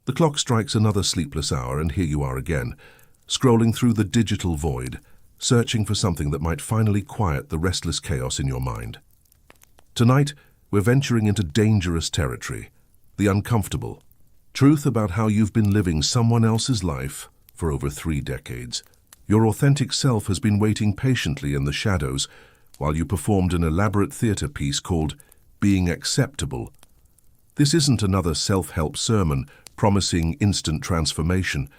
The clock strikes another sleepless hour, and here you are again, scrolling through the digital void, searching for something that might finally quiet the restless chaos in your mind. Tonight, we're venturing into dangerous territory, the uncomfortable. Truth about how you've been living someone else's life for over 3 decades. Your authentic self has been waiting patiently in the shadows while you performed an elaborate theater piece called Being Acceptable. This isn't another self-help sermon promising instant transformation.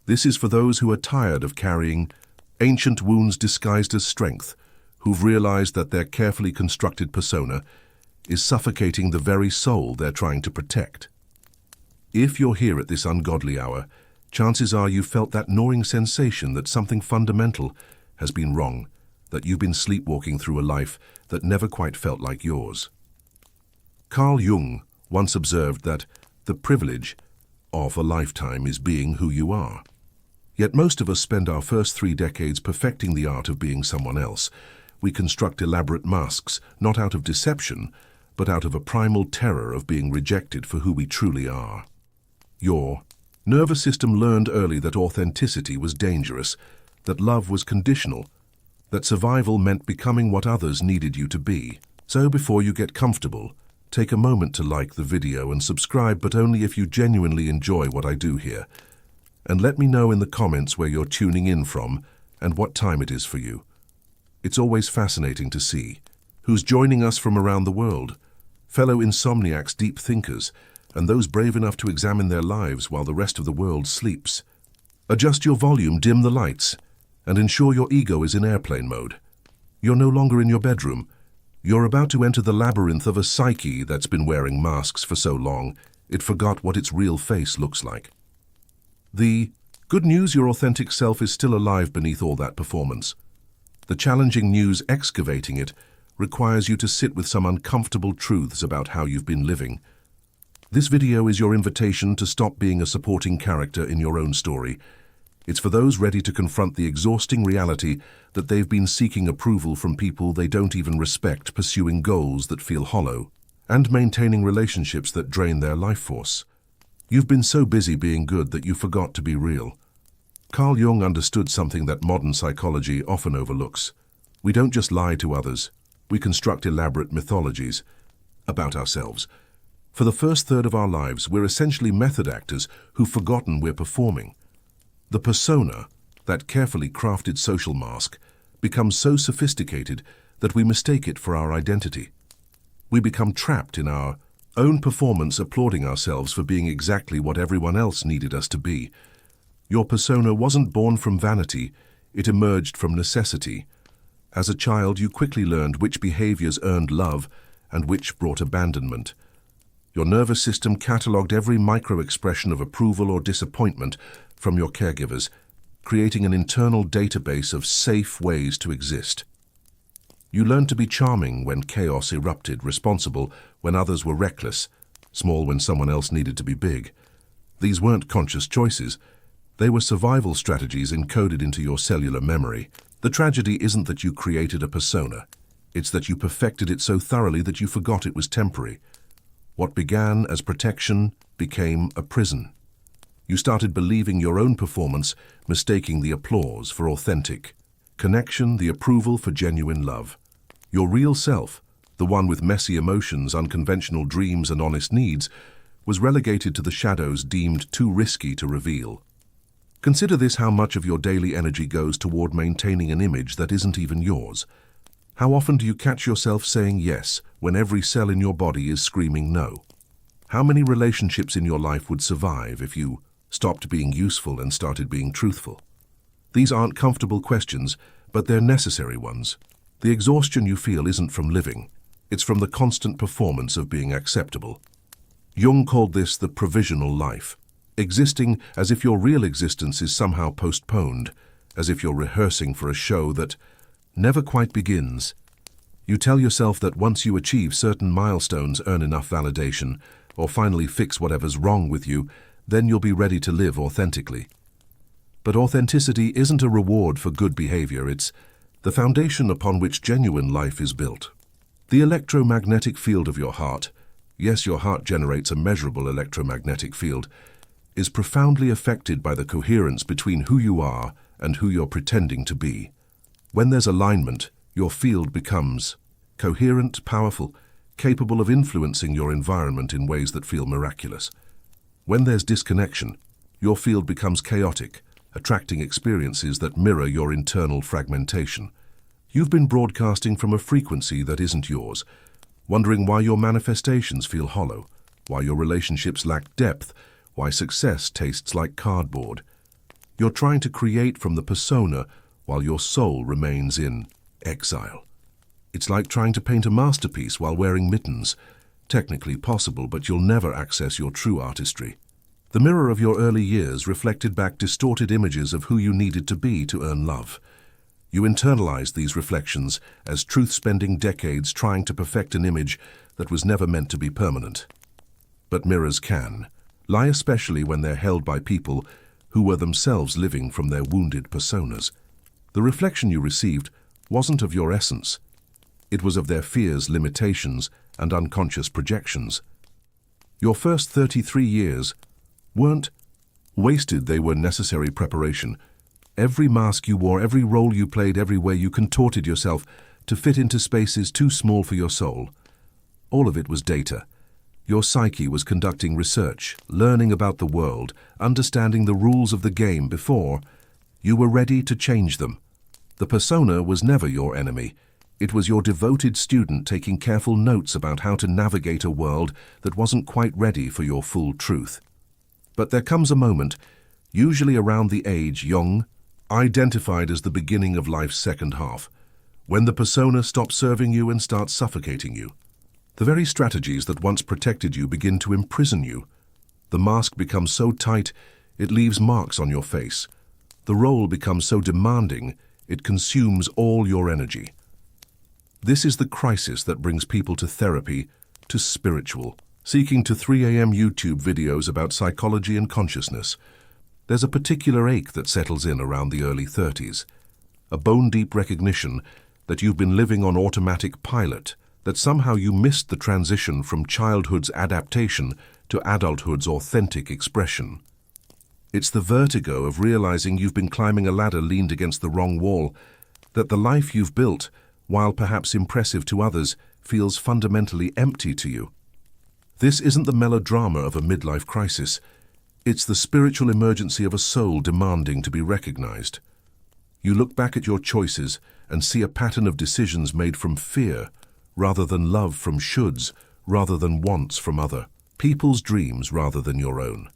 This is for those who are tired of carrying ancient wounds disguised as strength, who've realized that their carefully constructed persona is suffocating the very soul they're trying to protect. If you're here at this ungodly hour, chances are you felt that gnawing sensation that something fundamental has been wrong, that you've been sleepwalking through a life that never quite felt like yours. Carl Jung once observed that the privilege of a lifetime is being who you are. Yet most of us spend our first 3 decades perfecting the art of being someone else. We construct elaborate masks, not out of deception, but out of a primal terror of being rejected for who we truly are. Your nervous system learned early that authenticity was dangerous, that love was conditional, that survival meant becoming what others needed you to be. So before you get comfortable, take a moment to like the video and subscribe, but only if you genuinely enjoy what I do here. And let me know in the comments where you're tuning in from and what time it is for you. It's always fascinating to see who's joining us from around the world, fellow insomniacs, deep thinkers, and those brave enough to examine their lives while the rest of the world sleeps. Adjust your volume, dim the lights, and ensure your ego is in airplane mode. You're no longer in your bedroom. You're about to enter the labyrinth of a psyche that's been wearing masks for so long, it forgot what its real face looks like. The good news, your authentic self is still alive beneath all that performance. The challenging news, excavating it, requires you to sit with some uncomfortable truths about how you've been living. This video is your invitation to stop being a supporting character in your own story. It's for those ready to confront the exhausting reality that they've been seeking approval from people they don't even respect, pursuing goals that feel hollow, and maintaining relationships that drain their life force. You've been so busy being good that you forgot to be real. Carl Jung understood something that modern psychology often overlooks. We don't just lie to others, we construct elaborate mythologies about ourselves. For the first third of our lives, we're essentially method actors who've forgotten we're performing. The persona, that carefully crafted social mask, becomes so sophisticated that we mistake it for our identity. We become trapped in our own performance, applauding ourselves for being exactly what everyone else needed us to be. Your persona wasn't born from vanity, it emerged from necessity. As a child, you quickly learned which behaviors earned love and which brought abandonment. Your nervous system catalogued every micro-expression of approval or disappointment from your caregivers, creating an internal database of safe ways to exist. You learned to be charming when chaos erupted, responsible when others were reckless, small when someone else needed to be big. These weren't conscious choices. They were survival strategies encoded into your cellular memory. The tragedy isn't that you created a persona. It's that you perfected it so thoroughly that you forgot it was temporary. What began as protection became a prison. You started believing your own performance, mistaking the applause for authentic connection, the approval for genuine love. Your real self, the one with messy emotions, unconventional dreams, and honest needs, was relegated to the shadows, deemed too risky to reveal. Consider this: how much of your daily energy goes toward maintaining an image that isn't even yours. How often do you catch yourself saying yes when every cell in your body is screaming no? How many relationships in your life would survive if you stopped being useful and started being truthful? These aren't comfortable questions, but they're necessary ones. The exhaustion you feel isn't from living. It's from the constant performance of being acceptable. Jung called this the provisional life, existing as if your real existence is somehow postponed, as if you're rehearsing for a show that never quite begins. You tell yourself that once you achieve certain milestones, earn enough validation, or finally fix whatever's wrong with you, then you'll be ready to live authentically. But authenticity isn't a reward for good behavior, it's the foundation upon which genuine life is built. The electromagnetic field of your heart. Yes, your heart generates a measurable electromagnetic field. is profoundly affected by the coherence between who you are and who you're pretending to be. When there's alignment, your field becomes coherent, powerful, capable of influencing your environment in ways that feel miraculous. When there's disconnection, your field becomes chaotic, attracting experiences that mirror your internal fragmentation. You've been broadcasting from a frequency that isn't yours, wondering why your manifestations feel hollow, why your relationships lack depth, why success tastes like cardboard. You're trying to create from the persona while your soul remains in exile. It's like trying to paint a masterpiece while wearing mittens. Technically possible, but you'll never access your true artistry. The mirror of your early years reflected back distorted images of who you needed to be to earn love. You internalized these reflections as truth, spending decades trying to perfect an image that was never meant to be permanent. But mirrors can lie, especially when they're held by people who were themselves living from their wounded personas. The reflection you received wasn't of your essence. It was of their fears, limitations, and unconscious projections. Your first 33 years weren't wasted, they were necessary preparation. Every mask you wore, every role you played, every way you contorted yourself to fit into spaces too small for your soul. All of it was data. Your psyche was conducting research, learning about the world, understanding the rules of the game before you were ready to change them. The persona was never your enemy. It was your devoted student taking careful notes about how to navigate a world that wasn't quite ready for your full truth. But there comes a moment, usually around the age Jung identified as the beginning of life's second half, when the persona stops serving you and starts suffocating you. The very strategies that once protected you begin to imprison you. The mask becomes so tight, it leaves marks on your face. The role becomes so demanding, it consumes all your energy. This is the crisis that brings people to therapy, to spiritual, seeking to 3 a.m. YouTube videos about psychology and consciousness. There's a particular ache that settles in around the early 30s, a bone-deep recognition that you've been living on automatic pilot, that somehow you missed the transition from childhood's adaptation to adulthood's authentic expression. It's the vertigo of realizing you've been climbing a ladder leaned against the wrong wall, that the life you've built, while perhaps impressive to others, feels fundamentally empty to you. This isn't the melodrama of a midlife crisis. It's the spiritual emergency of a soul demanding to be recognized. You look back at your choices and see a pattern of decisions made from fear, rather than love, from shoulds, rather than wants from other people's dreams rather than your own.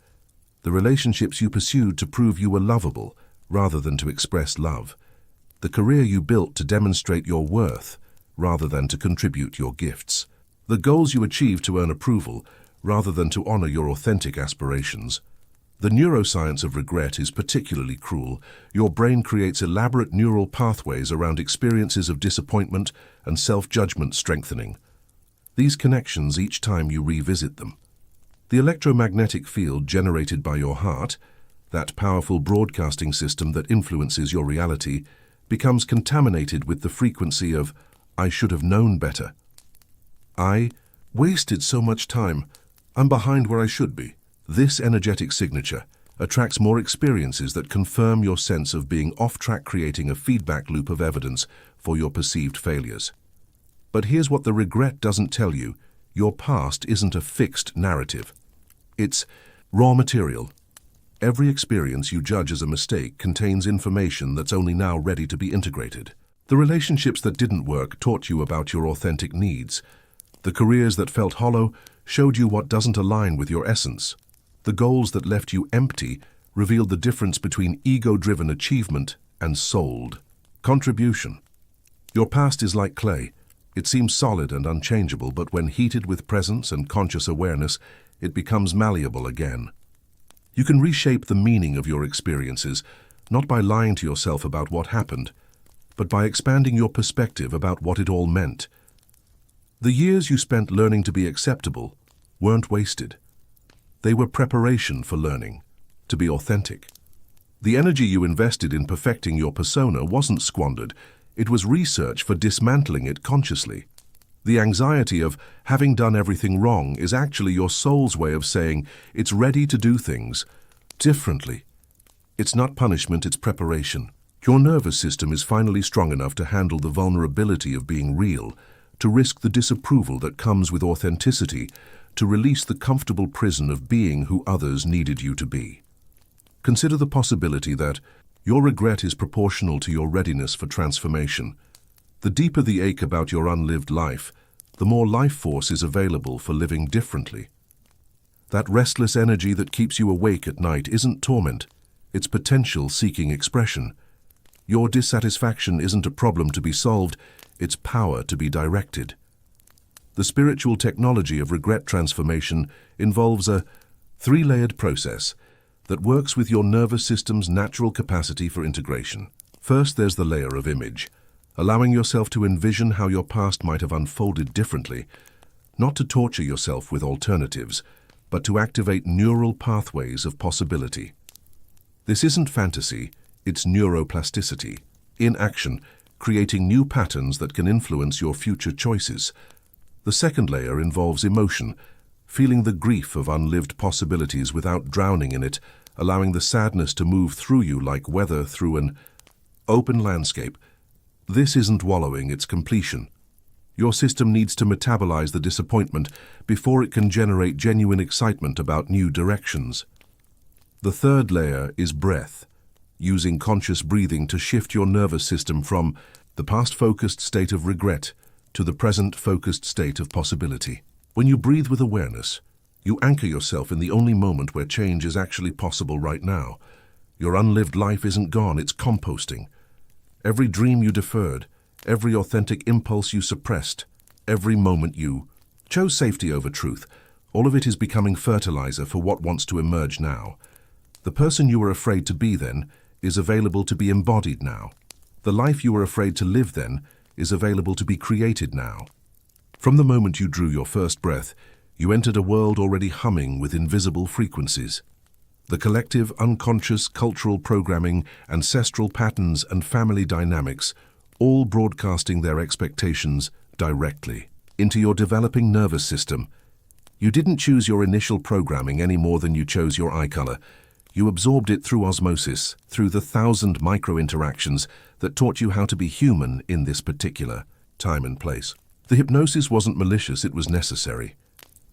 The relationships you pursued to prove you were lovable, rather than to express love. The career you built to demonstrate your worth, rather than to contribute your gifts. The goals you achieved to earn approval, rather than to honor your authentic aspirations. The neuroscience of regret is particularly cruel. Your brain creates elaborate neural pathways around experiences of disappointment and self-judgment strengthening. These connections each time you revisit them. The electromagnetic field generated by your heart, that powerful broadcasting system that influences your reality, becomes contaminated with the frequency of, "I should have known better." "I wasted so much time. I'm behind where I should be." This energetic signature attracts more experiences that confirm your sense of being off track, creating a feedback loop of evidence for your perceived failures. But here's what the regret doesn't tell you. Your past isn't a fixed narrative. It's raw material. Every experience you judge as a mistake contains information that's only now ready to be integrated. The relationships that didn't work taught you about your authentic needs. The careers that felt hollow showed you what doesn't align with your essence. The goals that left you empty revealed the difference between ego-driven achievement and souled contribution. Your past is like clay. It seems solid and unchangeable, but when heated with presence and conscious awareness, it becomes malleable again. You can reshape the meaning of your experiences, not by lying to yourself about what happened, but by expanding your perspective about what it all meant. The years you spent learning to be acceptable weren't wasted. They were preparation for learning to be authentic. The energy you invested in perfecting your persona wasn't squandered. It was research for dismantling it consciously. The anxiety of having done everything wrong is actually your soul's way of saying it's ready to do things, differently. It's not punishment, it's preparation. Your nervous system is finally strong enough to handle the vulnerability of being real, to risk the disapproval that comes with authenticity, to release the comfortable prison of being who others needed you to be. Consider the possibility that your regret is proportional to your readiness for transformation. The deeper the ache about your unlived life, the more life force is available for living differently. That restless energy that keeps you awake at night isn't torment, it's potential seeking expression. Your dissatisfaction isn't a problem to be solved, it's power to be directed. The spiritual technology of regret transformation involves a three-layered process that works with your nervous system's natural capacity for integration. First, there's the layer of image, allowing yourself to envision how your past might have unfolded differently, not to torture yourself with alternatives, but to activate neural pathways of possibility. This isn't fantasy, it's neuroplasticity, in action, creating new patterns that can influence your future choices. The second layer involves emotion, feeling the grief of unlived possibilities without drowning in it, allowing the sadness to move through you like weather through an open landscape. This isn't wallowing, it's completion. Your system needs to metabolize the disappointment before it can generate genuine excitement about new directions. The third layer is breath, using conscious breathing to shift your nervous system from the past-focused state of regret to the present-focused state of possibility. When you breathe with awareness, you anchor yourself in the only moment where change is actually possible right now. Your unlived life isn't gone, it's composting. Every dream you deferred, every authentic impulse you suppressed, every moment you chose safety over truth, all of it is becoming fertilizer for what wants to emerge now. The person you were afraid to be then is available to be embodied now. The life you were afraid to live then is available to be created now. From the moment you drew your first breath, you entered a world already humming with invisible frequencies. The collective, unconscious, cultural programming, ancestral patterns, and family dynamics, all broadcasting their expectations directly into your developing nervous system. You didn't choose your initial programming any more than you chose your eye color. You absorbed it through osmosis, through the 1,000 micro-interactions that taught you how to be human in this particular time and place. The hypnosis wasn't malicious, it was necessary.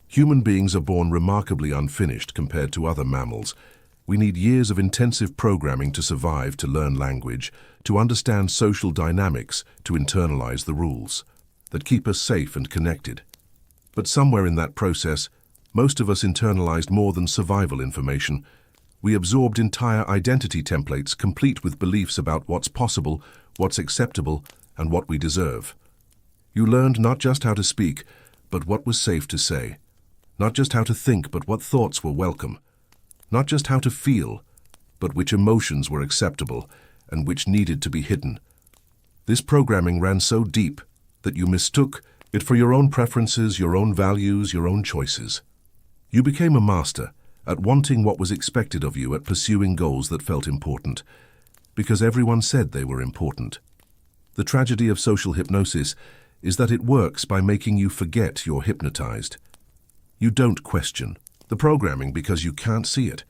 Human beings are born remarkably unfinished compared to other mammals. We need years of intensive programming to survive, to learn language, to understand social dynamics, to internalize the rules that keep us safe and connected. But somewhere in that process, most of us internalized more than survival information. We absorbed entire identity templates complete with beliefs about what's possible, what's acceptable, and what we deserve. You learned not just how to speak, but what was safe to say. Not just how to think, but what thoughts were welcome. Not just how to feel, but which emotions were acceptable and which needed to be hidden. This programming ran so deep that you mistook it for your own preferences, your own values, your own choices. You became a master at wanting what was expected of you, at pursuing goals that felt important, because everyone said they were important. The tragedy of social hypnosis is that it works by making you forget you're hypnotized. You don't question the programming because you can't see it.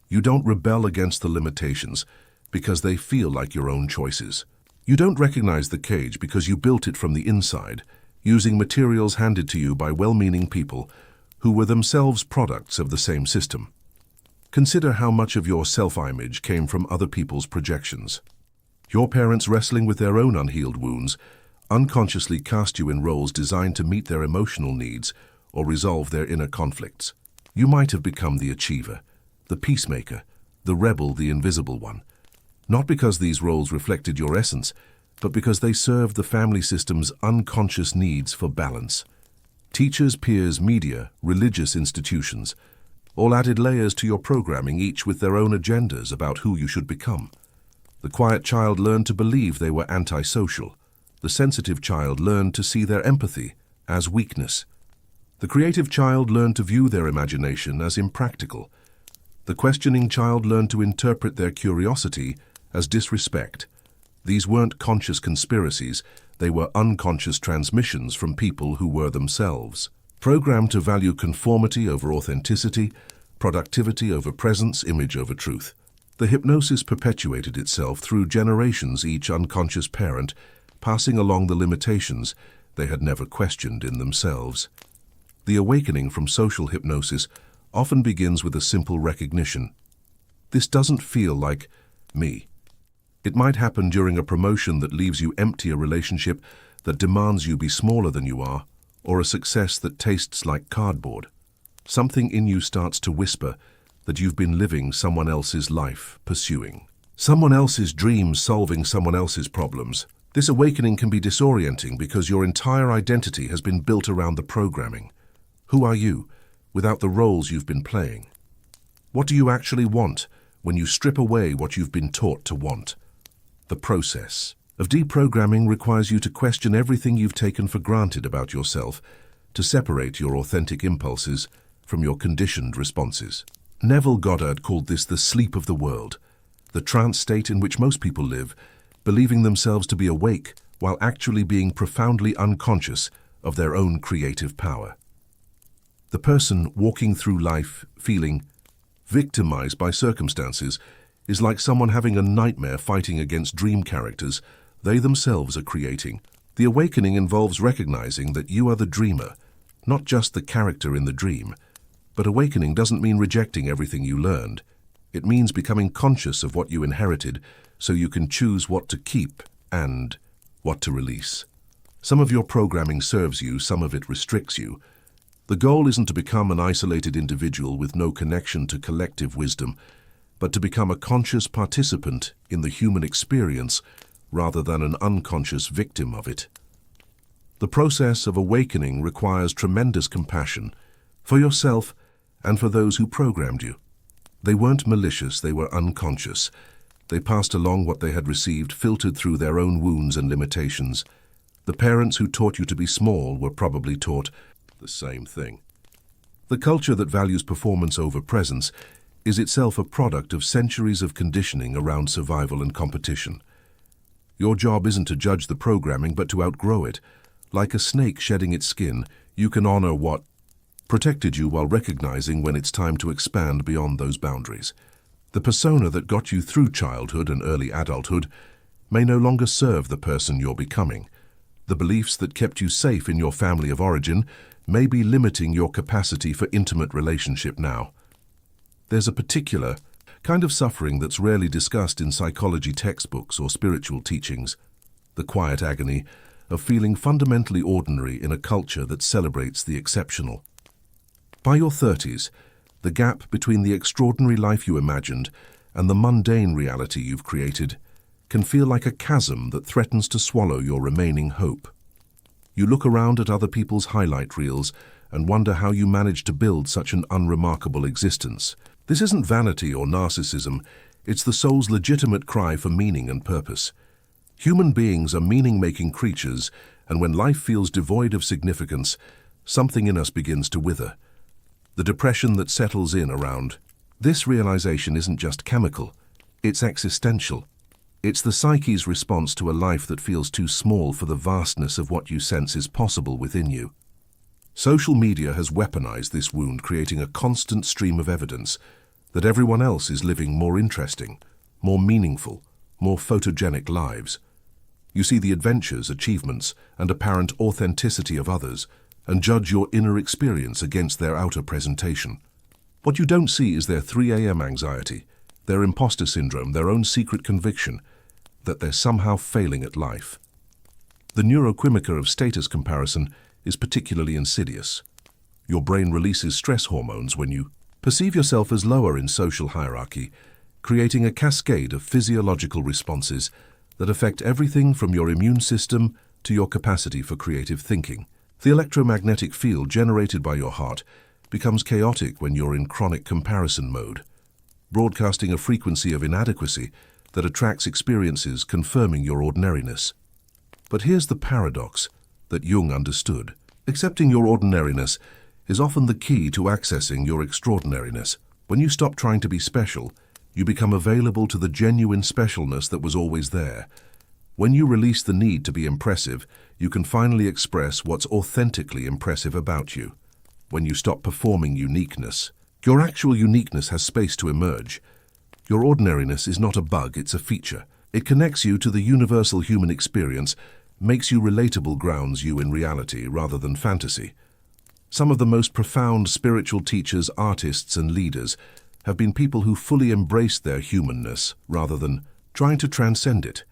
You don't rebel against the limitations because they feel like your own choices. You don't recognize the cage because you built it from the inside, using materials handed to you by well-meaning people who were themselves products of the same system. Consider how much of your self-image came from other people's projections. Your parents, wrestling with their own unhealed wounds, unconsciously cast you in roles designed to meet their emotional needs or resolve their inner conflicts. You might have become the achiever, the peacemaker, the rebel, the invisible one. Not because these roles reflected your essence, but because they served the family system's unconscious needs for balance. Teachers, peers, media, religious institutions, all added layers to your programming, each with their own agendas about who you should become. The quiet child learned to believe they were antisocial. The sensitive child learned to see their empathy as weakness. The creative child learned to view their imagination as impractical. The questioning child learned to interpret their curiosity as disrespect. These weren't conscious conspiracies, they were unconscious transmissions from people who were themselves. Programmed to value conformity over authenticity, productivity over presence, image over truth. The hypnosis perpetuated itself through generations, each unconscious parent passing along the limitations they had never questioned in themselves. The awakening from social hypnosis often begins with a simple recognition. This doesn't feel like me. It might happen during a promotion that leaves you empty, a relationship that demands you be smaller than you are, or a success that tastes like cardboard. Something in you starts to whisper that you've been living someone else's life, pursuing someone else's dreams, solving someone else's problems. This awakening can be disorienting because your entire identity has been built around the programming. Who are you without the roles you've been playing? What do you actually want when you strip away what you've been taught to want? The process of deprogramming requires you to question everything you've taken for granted about yourself, to separate your authentic impulses from your conditioned responses. Neville Goddard called this the sleep of the world, the trance state in which most people live, believing themselves to be awake while actually being profoundly unconscious of their own creative power. The person walking through life feeling victimized by circumstances is like someone having a nightmare fighting against dream characters they themselves are creating. The awakening involves recognizing that you are the dreamer, not just the character in the dream. But awakening doesn't mean rejecting everything you learned. It means becoming conscious of what you inherited so you can choose what to keep and what to release. Some of your programming serves you, some of it restricts you. The goal isn't to become an isolated individual with no connection to collective wisdom, but to become a conscious participant in the human experience rather than an unconscious victim of it. The process of awakening requires tremendous compassion for yourself and for those who programmed you. They weren't malicious, they were unconscious. They passed along what they had received, filtered through their own wounds and limitations. The parents who taught you to be small were probably taught the same thing. The culture that values performance over presence is itself a product of centuries of conditioning around survival and competition. Your job isn't to judge the programming, but to outgrow it. Like a snake shedding its skin, you can honor what protected you while recognizing when it's time to expand beyond those boundaries. The persona that got you through childhood and early adulthood may no longer serve the person you're becoming. The beliefs that kept you safe in your family of origin may be limiting your capacity for intimate relationship now. There's a particular kind of suffering that's rarely discussed in psychology textbooks or spiritual teachings, the quiet agony of feeling fundamentally ordinary in a culture that celebrates the exceptional. By your 30s, the gap between the extraordinary life you imagined and the mundane reality you've created can feel like a chasm that threatens to swallow your remaining hope. You look around at other people's highlight reels and wonder how you managed to build such an unremarkable existence. This isn't vanity or narcissism, it's the soul's legitimate cry for meaning and purpose. Human beings are meaning-making creatures, and when life feels devoid of significance, something in us begins to wither. The depression that settles in around this realization isn't just chemical, it's existential. It's the psyche's response to a life that feels too small for the vastness of what you sense is possible within you. Social media has weaponized this wound, creating a constant stream of evidence that everyone else is living more interesting, more meaningful, more photogenic lives. You see the adventures, achievements, and apparent authenticity of others, and judge your inner experience against their outer presentation. What you don't see is their 3 a.m. anxiety, their imposter syndrome, their own secret conviction that they're somehow failing at life. The neurochimica of status comparison is particularly insidious. Your brain releases stress hormones when you perceive yourself as lower in social hierarchy, creating a cascade of physiological responses that affect everything from your immune system to your capacity for creative thinking. The electromagnetic field generated by your heart becomes chaotic when you're in chronic comparison mode, broadcasting a frequency of inadequacy that attracts experiences confirming your ordinariness. But here's the paradox that Jung understood. Accepting your ordinariness is often the key to accessing your extraordinariness. When you stop trying to be special, you become available to the genuine specialness that was always there. When you release the need to be impressive, you can finally express what's authentically impressive about you. When you stop performing uniqueness, Your actual uniqueness has space to emerge. Your ordinariness is not a bug, it's a feature. It connects you to the universal human experience, makes you relatable, grounds you in reality rather than fantasy. Some of the most profound spiritual teachers, artists, and leaders have been people who fully embraced their humanness rather than trying to transcend it.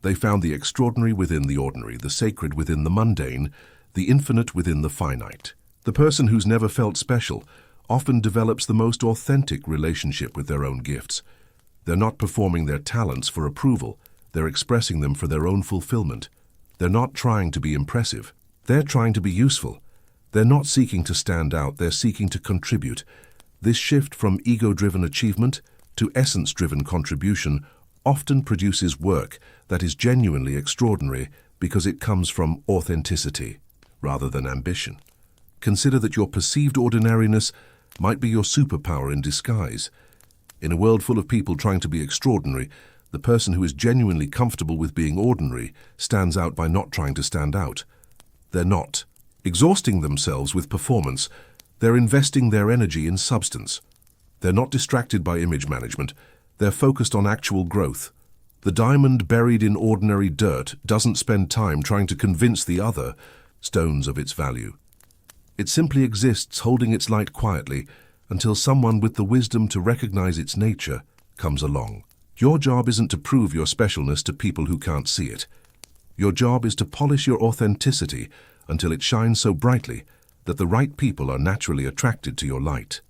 They found the extraordinary within the ordinary, the sacred within the mundane, the infinite within the finite. The person who's never felt special often develops the most authentic relationship with their own gifts. They're not performing their talents for approval, they're expressing them for their own fulfillment. They're not trying to be impressive, they're trying to be useful. They're not seeking to stand out, they're seeking to contribute. This shift from ego-driven achievement to essence-driven contribution often produces work that is genuinely extraordinary because it comes from authenticity rather than ambition. Consider that your perceived ordinariness might be your superpower in disguise. In a world full of people trying to be extraordinary, the person who is genuinely comfortable with being ordinary stands out by not trying to stand out. They're not exhausting themselves with performance, they're investing their energy in substance. They're not distracted by image management, they're focused on actual growth. The diamond buried in ordinary dirt doesn't spend time trying to convince the other stones of its value. It simply exists holding its light quietly until someone with the wisdom to recognize its nature comes along. Your job isn't to prove your specialness to people who can't see it. Your job is to polish your authenticity until it shines so brightly that the right people are naturally attracted to your light.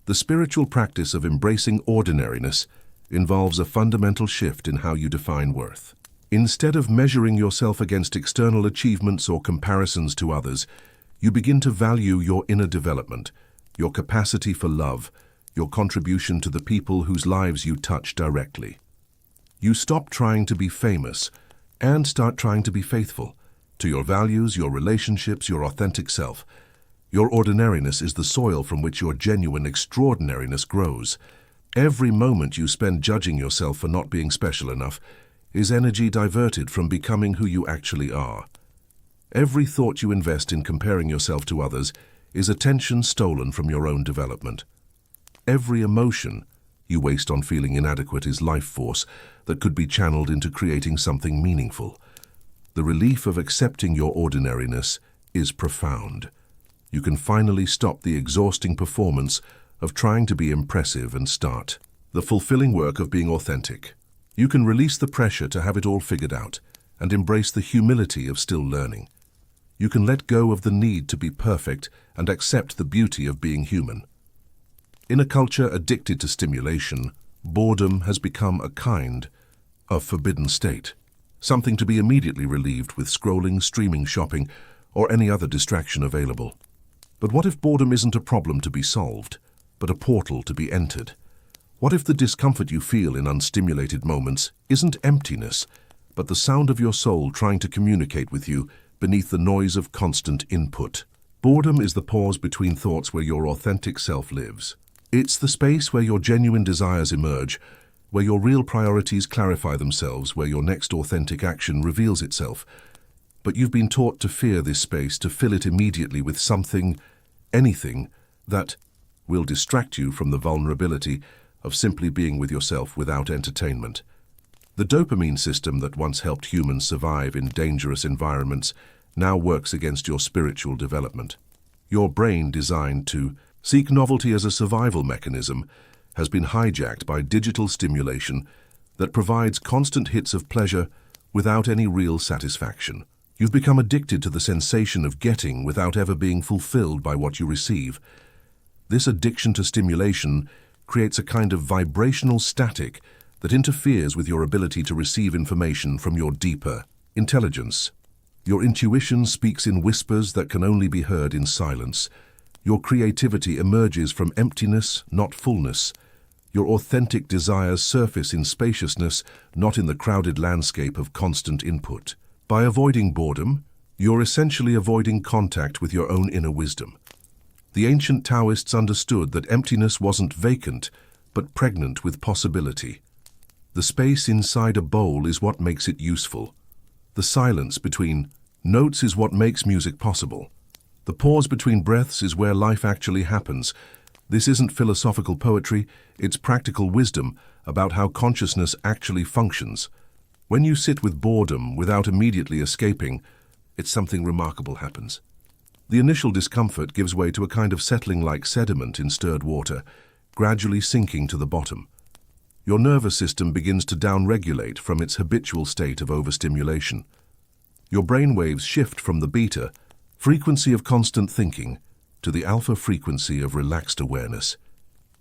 The spiritual practice of embracing ordinariness involves a fundamental shift in how you define worth. Instead of measuring yourself against external achievements or comparisons to others, you begin to value your inner development, your capacity for love, your contribution to the people whose lives you touch directly. You stop trying to be famous and start trying to be faithful to your values, your relationships, your authentic self. Your ordinariness is the soil from which your genuine extraordinariness grows. Every moment you spend judging yourself for not being special enough is energy diverted from becoming who you actually are. Every thought you invest in comparing yourself to others is attention stolen from your own development. Every emotion you waste on feeling inadequate is life force that could be channeled into creating something meaningful. The relief of accepting your ordinariness is profound. You can finally stop the exhausting performance of trying to be impressive and start the fulfilling work of being authentic. You can release the pressure to have it all figured out and embrace the humility of still learning. You can let go of the need to be perfect and accept the beauty of being human. In a culture addicted to stimulation, boredom has become a kind of forbidden state, something to be immediately relieved with scrolling, streaming, shopping, or any other distraction available. But what if boredom isn't a problem to be solved, but a portal to be entered? What if the discomfort you feel in unstimulated moments isn't emptiness, but the sound of your soul trying to communicate with you beneath the noise of constant input? Boredom is the pause between thoughts where your authentic self lives. It's the space where your genuine desires emerge, where your real priorities clarify themselves, where your next authentic action reveals itself. But you've been taught to fear this space, to fill it immediately with something, anything, that will distract you from the vulnerability of simply being with yourself without entertainment. The dopamine system that once helped humans survive in dangerous environments now works against your spiritual development. Your brain, designed to seek novelty as a survival mechanism, has been hijacked by digital stimulation that provides constant hits of pleasure without any real satisfaction. You've become addicted to the sensation of getting without ever being fulfilled by what you receive. This addiction to stimulation creates a kind of vibrational static that interferes with your ability to receive information from your deeper intelligence. Your intuition speaks in whispers that can only be heard in silence. Your creativity emerges from emptiness, not fullness. Your authentic desires surface in spaciousness, not in the crowded landscape of constant input. By avoiding boredom, you're essentially avoiding contact with your own inner wisdom. The ancient Taoists understood that emptiness wasn't vacant, but pregnant with possibility. The space inside a bowl is what makes it useful. The silence between notes is what makes music possible. The pause between breaths is where life actually happens. This isn't philosophical poetry, it's practical wisdom about how consciousness actually functions. When you sit with boredom without immediately escaping, something remarkable happens. The initial discomfort gives way to a kind of settling like sediment in stirred water, gradually sinking to the bottom. Your nervous system begins to downregulate from its habitual state of overstimulation. Your brain waves shift from the beta, frequency of constant thinking, to the alpha frequency of relaxed awareness.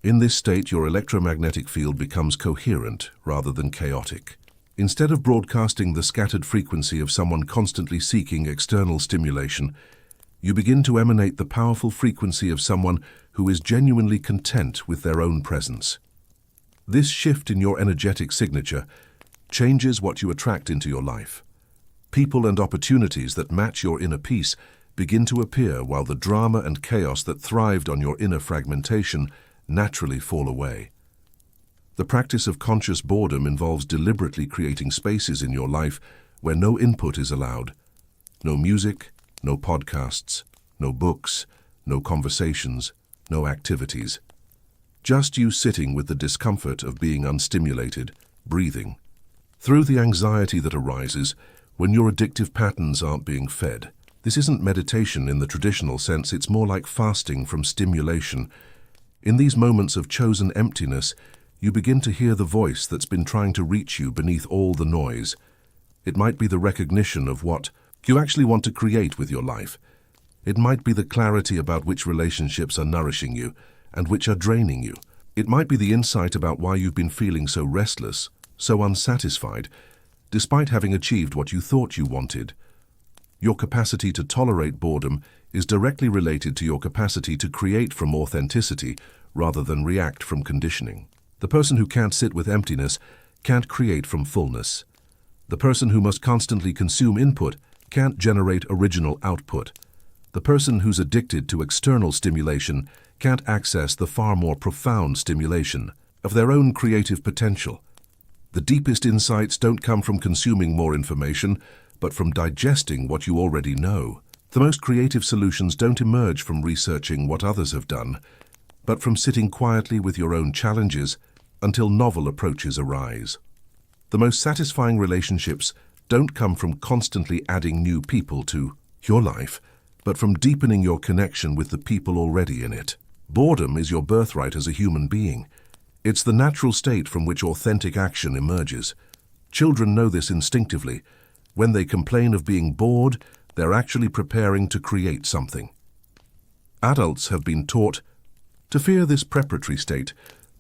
In this state, your electromagnetic field becomes coherent rather than chaotic. Instead of broadcasting the scattered frequency of someone constantly seeking external stimulation, you begin to emanate the powerful frequency of someone who is genuinely content with their own presence. This shift in your energetic signature changes what you attract into your life. People and opportunities that match your inner peace begin to appear, while the drama and chaos that thrived on your inner fragmentation naturally fall away. The practice of conscious boredom involves deliberately creating spaces in your life where no input is allowed. No music, no podcasts, no books, no conversations, no activities. Just you sitting with the discomfort of being unstimulated, breathing. Through the anxiety that arises when your addictive patterns aren't being fed. This isn't meditation in the traditional sense, it's more like fasting from stimulation. In these moments of chosen emptiness, you begin to hear the voice that's been trying to reach you beneath all the noise. It might be the recognition of what you actually want to create with your life. It might be the clarity about which relationships are nourishing you and which are draining you. It might be the insight about why you've been feeling so restless, so unsatisfied, despite having achieved what you thought you wanted. Your capacity to tolerate boredom is directly related to your capacity to create from authenticity rather than react from conditioning. The person who can't sit with emptiness can't create from fullness. The person who must constantly consume input can't generate original output. The person who's addicted to external stimulation can't access the far more profound stimulation of their own creative potential. The deepest insights don't come from consuming more information, but from digesting what you already know. The most creative solutions don't emerge from researching what others have done, but from sitting quietly with your own challenges until novel approaches arise. The most satisfying relationships don't come from constantly adding new people to your life, but from deepening your connection with the people already in it. Boredom is your birthright as a human being. It's the natural state from which authentic action emerges. Children know this instinctively. When they complain of being bored, they're actually preparing to create something. Adults have been taught to fear this preparatory state,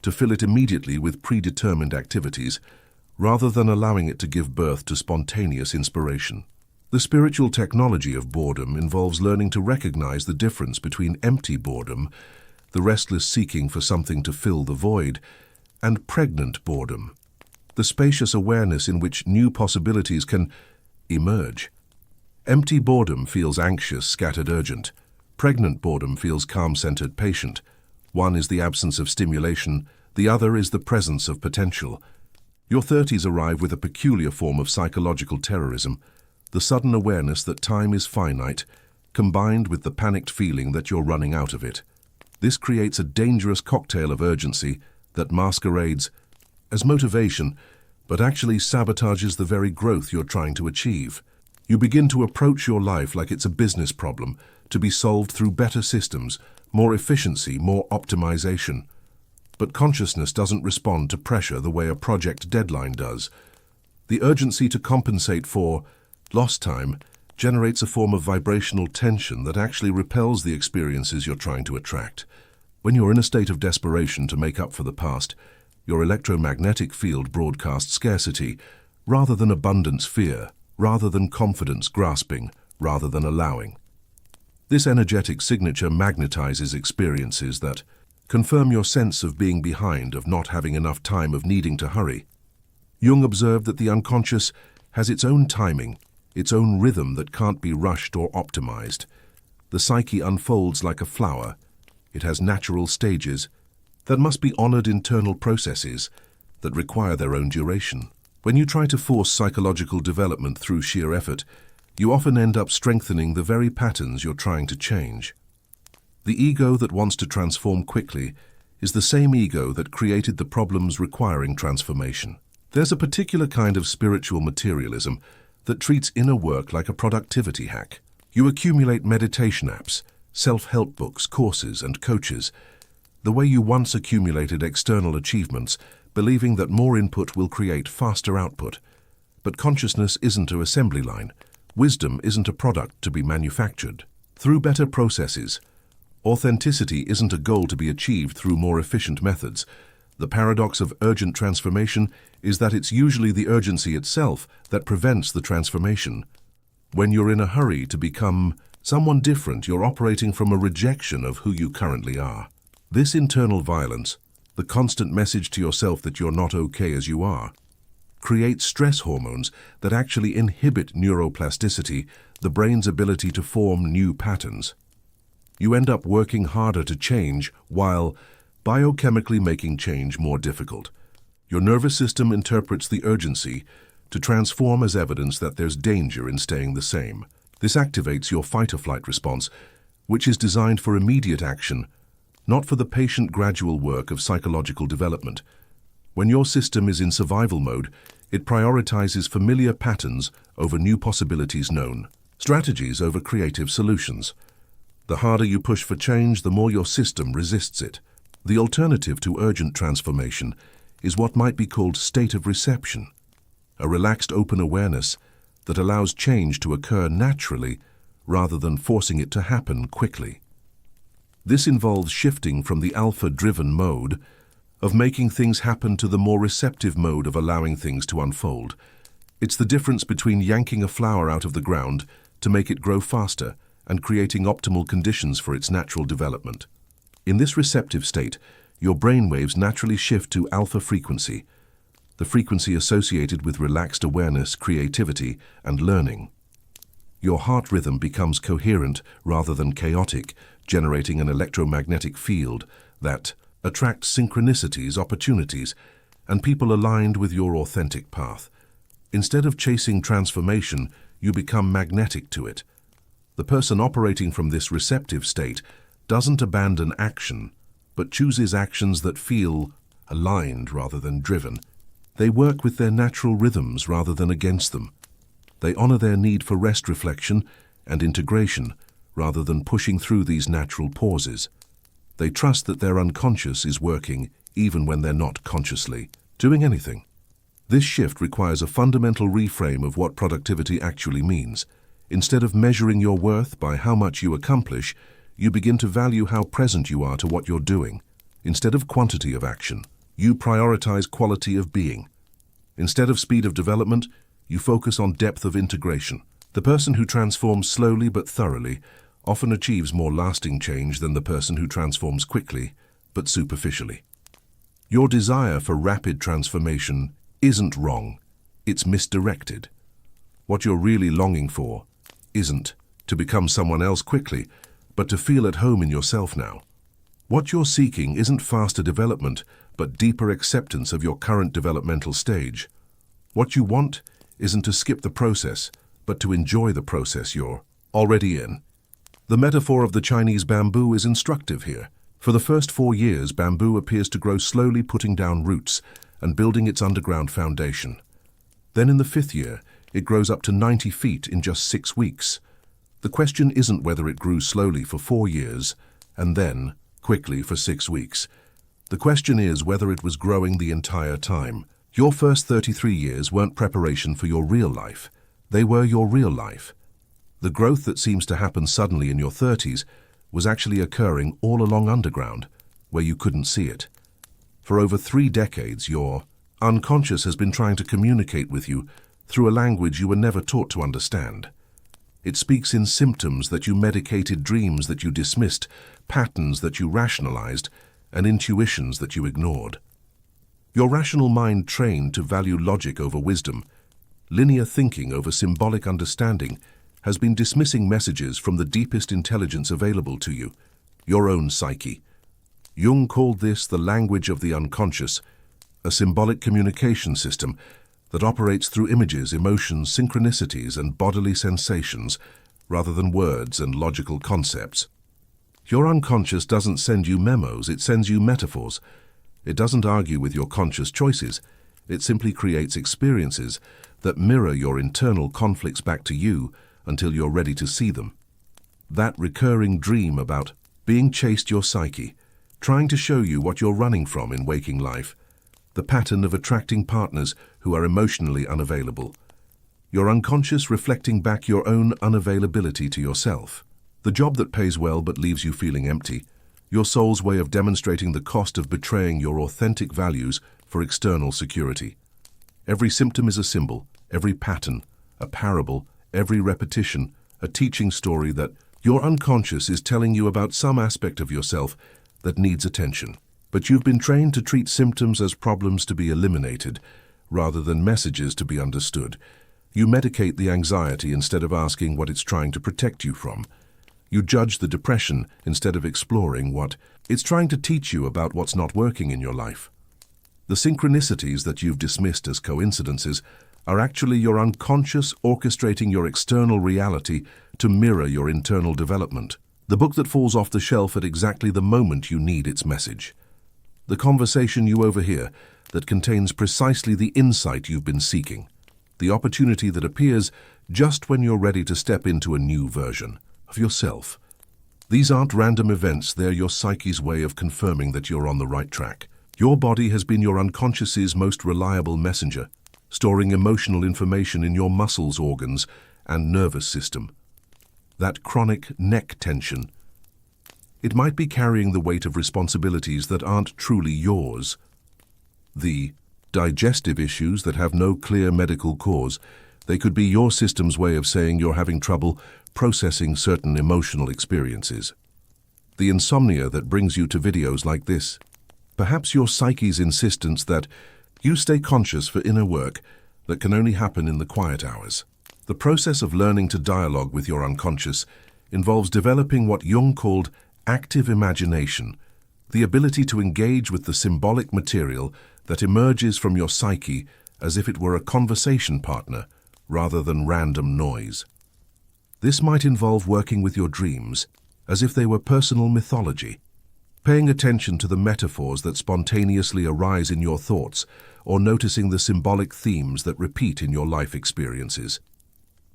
to fill it immediately with predetermined activities, rather than allowing it to give birth to spontaneous inspiration. The spiritual technology of boredom involves learning to recognize the difference between empty boredom, the restless seeking for something to fill the void, and pregnant boredom, the spacious awareness in which new possibilities can emerge. Empty boredom feels anxious, scattered, urgent. Pregnant boredom feels calm-centered, patient. One is the absence of stimulation, the other is the presence of potential. Your 30s arrive with a peculiar form of psychological terrorism, the sudden awareness that time is finite, combined with the panicked feeling that you're running out of it. This creates a dangerous cocktail of urgency that masquerades as motivation, but actually sabotages the very growth you're trying to achieve. You begin to approach your life like it's a business problem, to be solved through better systems, more efficiency, more optimization. But consciousness doesn't respond to pressure the way a project deadline does. The urgency to compensate for lost time generates a form of vibrational tension that actually repels the experiences you're trying to attract. When you're in a state of desperation to make up for the past, your electromagnetic field broadcasts scarcity, rather than abundance fear, rather than confidence grasping, rather than allowing. This energetic signature magnetizes experiences that confirm your sense of being behind, of not having enough time, of needing to hurry. Jung observed that the unconscious has its own timing, its own rhythm that can't be rushed or optimized. The psyche unfolds like a flower. It has natural stages that must be honored, internal processes that require their own duration. When you try to force psychological development through sheer effort, you often end up strengthening the very patterns you're trying to change. The ego that wants to transform quickly is the same ego that created the problems requiring transformation. There's a particular kind of spiritual materialism that treats inner work like a productivity hack. You accumulate meditation apps, self-help books, courses, and coaches, the way you once accumulated external achievements, believing that more input will create faster output. But consciousness isn't an assembly line. Wisdom isn't a product to be manufactured. Through better processes, authenticity isn't a goal to be achieved through more efficient methods. The paradox of urgent transformation is that it's usually the urgency itself that prevents the transformation. When you're in a hurry to become someone different, you're operating from a rejection of who you currently are. This internal violence, the constant message to yourself that you're not okay as you are, creates stress hormones that actually inhibit neuroplasticity, the brain's ability to form new patterns. You end up working harder to change while biochemically making change more difficult. Your nervous system interprets the urgency to transform as evidence that there's danger in staying the same. This activates your fight-or-flight response, which is designed for immediate action, not for the patient gradual work of psychological development. When your system is in survival mode, it prioritizes familiar patterns over new possibilities known, strategies over creative solutions. The harder you push for change, the more your system resists it. The alternative to urgent transformation is what might be called state of reception, a relaxed open awareness that allows change to occur naturally rather than forcing it to happen quickly. This involves shifting from the alpha-driven mode of making things happen to the more receptive mode of allowing things to unfold. It's the difference between yanking a flower out of the ground to make it grow faster and creating optimal conditions for its natural development. In this receptive state, your brainwaves naturally shift to alpha frequency, the frequency associated with relaxed awareness, creativity, and learning. Your heart rhythm becomes coherent rather than chaotic, generating an electromagnetic field that attracts synchronicities, opportunities, and people aligned with your authentic path. Instead of chasing transformation, you become magnetic to it. The person operating from this receptive state doesn't abandon action, but chooses actions that feel aligned rather than driven. They work with their natural rhythms rather than against them. They honor their need for rest, reflection, and integration rather than pushing through these natural pauses. They trust that their unconscious is working even when they're not consciously doing anything. This shift requires a fundamental reframe of what productivity actually means. Instead of measuring your worth by how much you accomplish, you begin to value how present you are to what you're doing. Instead of quantity of action, you prioritize quality of being. Instead of speed of development, you focus on depth of integration. The person who transforms slowly but thoroughly often achieves more lasting change than the person who transforms quickly but superficially. Your desire for rapid transformation isn't wrong, it's misdirected. What you're really longing for isn't to become someone else quickly, but to feel at home in yourself now. What you're seeking isn't faster development, but deeper acceptance of your current developmental stage. What you want isn't to skip the process, but to enjoy the process you're already in. The metaphor of the Chinese bamboo is instructive here. For the first 4 years, bamboo appears to grow slowly, putting down roots and building its underground foundation. Then in the 5th year, it grows up to 90 feet in just 6 weeks. The question isn't whether it grew slowly for 4 years and then quickly for 6 weeks. The question is whether it was growing the entire time. Your first 33 years weren't preparation for your real life. They were your real life. The growth that seems to happen suddenly in your 30s was actually occurring all along underground, where you couldn't see it. For over 3 decades, your unconscious has been trying to communicate with you through a language you were never taught to understand. It speaks in symptoms that you medicated, dreams that you dismissed, patterns that you rationalized, and intuitions that you ignored. Your rational mind, trained to value logic over wisdom, linear thinking over symbolic understanding, has been dismissing messages from the deepest intelligence available to you, your own psyche. Jung called this the language of the unconscious, a symbolic communication system that operates through images, emotions, synchronicities, and bodily sensations rather than words and logical concepts. Your unconscious doesn't send you memos, it sends you metaphors. It doesn't argue with your conscious choices. It simply creates experiences that mirror your internal conflicts back to you until you're ready to see them. That recurring dream about being chased your psyche, trying to show you what you're running from in waking life, the pattern of attracting partners who are emotionally unavailable, your unconscious reflecting back your own unavailability to yourself, the job that pays well but leaves you feeling empty, your soul's way of demonstrating the cost of betraying your authentic values for external security. Every symptom is a symbol, every pattern, a parable, every repetition, a teaching story that your unconscious is telling you about some aspect of yourself that needs attention. But you've been trained to treat symptoms as problems to be eliminated, rather than messages to be understood. You medicate the anxiety instead of asking what it's trying to protect you from. You judge the depression instead of exploring what it's trying to teach you about what's not working in your life. The synchronicities that you've dismissed as coincidences are actually your unconscious orchestrating your external reality to mirror your internal development. The book that falls off the shelf at exactly the moment you need its message. The conversation you overhear that contains precisely the insight you've been seeking. The opportunity that appears just when you're ready to step into a new version of yourself. These aren't random events, they're your psyche's way of confirming that you're on the right track. Your body has been your unconscious's most reliable messenger, storing emotional information in your muscles, organs, and nervous system. That chronic neck tension. It might be carrying the weight of responsibilities that aren't truly yours. The digestive issues that have no clear medical cause. They could be your system's way of saying you're having trouble processing certain emotional experiences. The insomnia that brings you to videos like this. Perhaps your psyche's insistence that you stay conscious for inner work that can only happen in the quiet hours. The process of learning to dialogue with your unconscious involves developing what Jung called active imagination, the ability to engage with the symbolic material that emerges from your psyche as if it were a conversation partner rather than random noise. This might involve working with your dreams as if they were personal mythology, paying attention to the metaphors that spontaneously arise in your thoughts, or noticing the symbolic themes that repeat in your life experiences.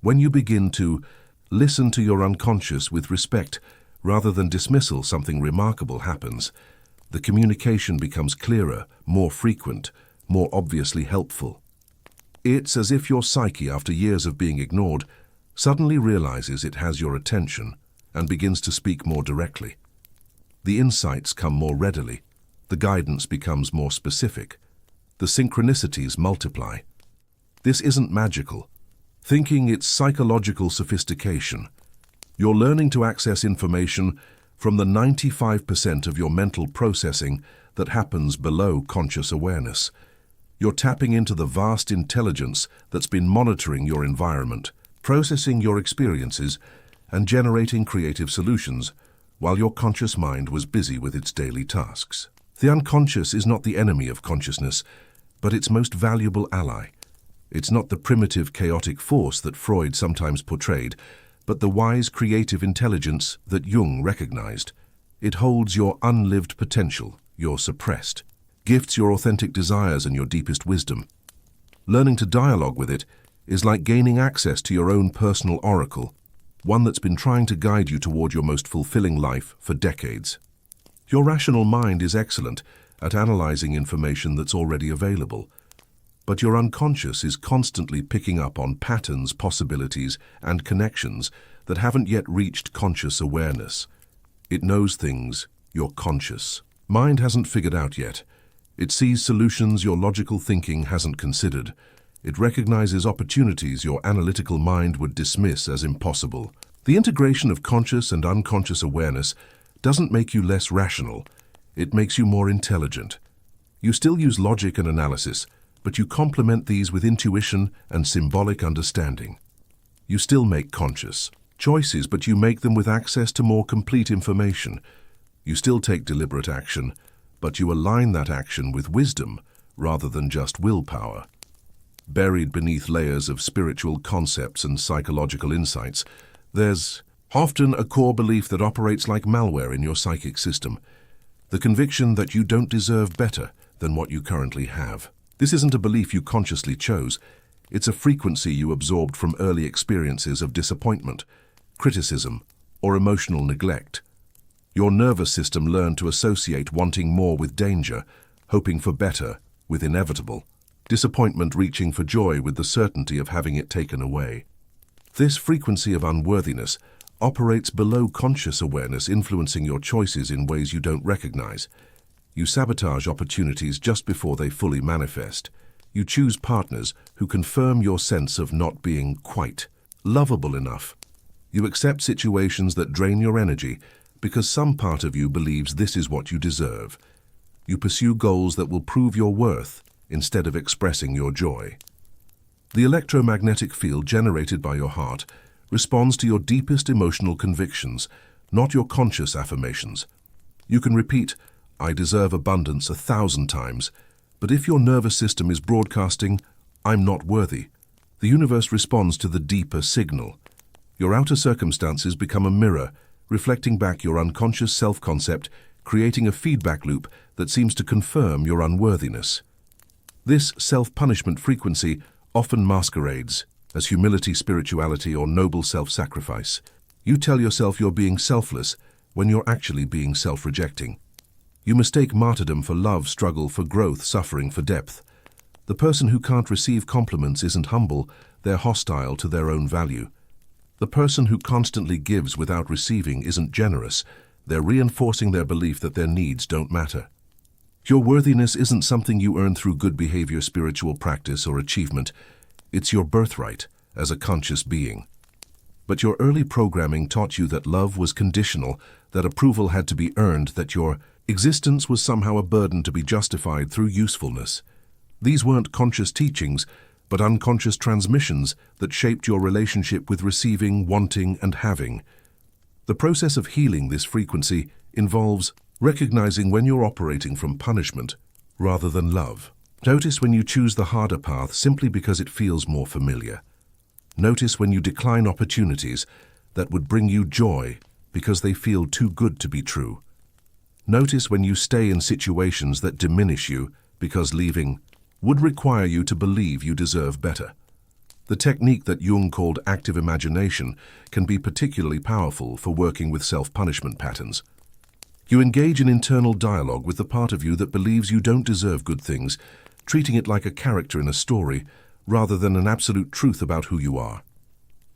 When you begin to listen to your unconscious with respect rather than dismissal, something remarkable happens. The communication becomes clearer, more frequent, more obviously helpful. It's as if your psyche, after years of being ignored, suddenly realizes it has your attention and begins to speak more directly. The insights come more readily. The guidance becomes more specific. The synchronicities multiply. This isn't magical. Thinking it's psychological sophistication. You're learning to access information from the 95% of your mental processing that happens below conscious awareness. You're tapping into the vast intelligence that's been monitoring your environment, processing your experiences, and generating creative solutions while your conscious mind was busy with its daily tasks. The unconscious is not the enemy of consciousness, but its most valuable ally. It's not the primitive, chaotic force that Freud sometimes portrayed, but the wise, creative intelligence that Jung recognized. It holds your unlived potential, your suppressed gifts, your authentic desires, and your deepest wisdom. Learning to dialogue with it is like gaining access to your own personal oracle, one that's been trying to guide you toward your most fulfilling life for decades. Your rational mind is excellent at analyzing information that's already available, but your unconscious is constantly picking up on patterns, possibilities, and connections that haven't yet reached conscious awareness. It knows things your conscious mind hasn't figured out yet. It sees solutions your logical thinking hasn't considered. It recognizes opportunities your analytical mind would dismiss as impossible. The integration of conscious and unconscious awareness doesn't make you less rational. It makes you more intelligent. You still use logic and analysis, but you complement these with intuition and symbolic understanding. You still make conscious choices, but you make them with access to more complete information. You still take deliberate action, but you align that action with wisdom rather than just willpower. Buried beneath layers of spiritual concepts and psychological insights, there's Often a core belief that operates like malware in your psychic system. The conviction that you don't deserve better than what you currently have. This isn't a belief you consciously chose. It's a frequency you absorbed from early experiences of disappointment, criticism, or emotional neglect. Your nervous system learned to associate wanting more with danger, hoping for better with inevitable, disappointment reaching for joy with the certainty of having it taken away. This frequency of unworthiness operates below conscious awareness, influencing your choices in ways you don't recognize. You sabotage opportunities just before they fully manifest. You choose partners who confirm your sense of not being quite lovable enough. You accept situations that drain your energy because some part of you believes this is what you deserve. You pursue goals that will prove your worth instead of expressing your joy. The electromagnetic field generated by your heart responds to your deepest emotional convictions, not your conscious affirmations. You can repeat, "I deserve abundance" 1,000 times, but if your nervous system is broadcasting, "I'm not worthy," the universe responds to the deeper signal. Your outer circumstances become a mirror, reflecting back your unconscious self-concept, creating a feedback loop that seems to confirm your unworthiness. This self-punishment frequency often masquerades as humility, spirituality, or noble self-sacrifice. You tell yourself you're being selfless when you're actually being self-rejecting. You mistake martyrdom for love, struggle for growth, suffering for depth. The person who can't receive compliments isn't humble, they're hostile to their own value. The person who constantly gives without receiving isn't generous, they're reinforcing their belief that their needs don't matter. Your worthiness isn't something you earn through good behavior, spiritual practice, or achievement. It's your birthright as a conscious being. But your early programming taught you that love was conditional, that approval had to be earned, that your existence was somehow a burden to be justified through usefulness. These weren't conscious teachings, but unconscious transmissions that shaped your relationship with receiving, wanting, and having. The process of healing this frequency involves recognizing when you're operating from punishment rather than love. Notice when you choose the harder path simply because it feels more familiar. Notice when you decline opportunities that would bring you joy because they feel too good to be true. Notice when you stay in situations that diminish you because leaving would require you to believe you deserve better. The technique that Jung called active imagination can be particularly powerful for working with self-punishment patterns. You engage in internal dialogue with the part of you that believes you don't deserve good things, treating it like a character in a story rather than an absolute truth about who you are.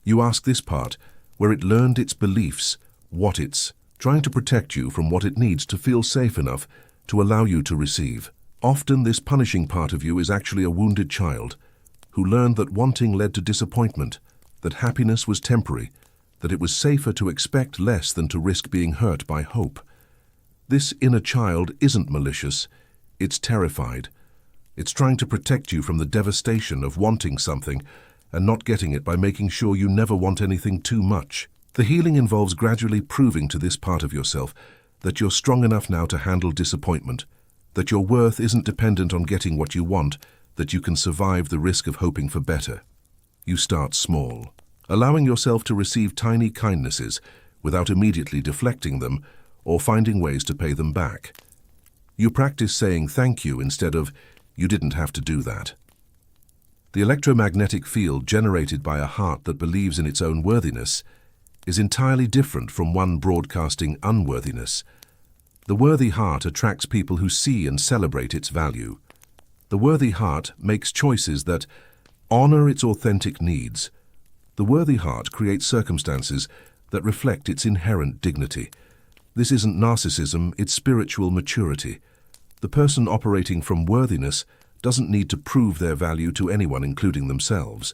You ask this part, where it learned its beliefs, what it's trying to protect you from what it needs to feel safe enough to allow you to receive. Often this punishing part of you is actually a wounded child who learned that wanting led to disappointment, that happiness was temporary, that it was safer to expect less than to risk being hurt by hope. This inner child isn't malicious, it's terrified. It's trying to protect you from the devastation of wanting something and not getting it by making sure you never want anything too much. The healing involves gradually proving to this part of yourself that you're strong enough now to handle disappointment, that your worth isn't dependent on getting what you want, that you can survive the risk of hoping for better. You start small, allowing yourself to receive tiny kindnesses without immediately deflecting them or finding ways to pay them back. You practice saying thank you instead of, "You didn't have to do that." The electromagnetic field generated by a heart that believes in its own worthiness is entirely different from one broadcasting unworthiness. The worthy heart attracts people who see and celebrate its value. The worthy heart makes choices that honor its authentic needs. The worthy heart creates circumstances that reflect its inherent dignity. This isn't narcissism, it's spiritual maturity. The person operating from worthiness doesn't need to prove their value to anyone, including themselves.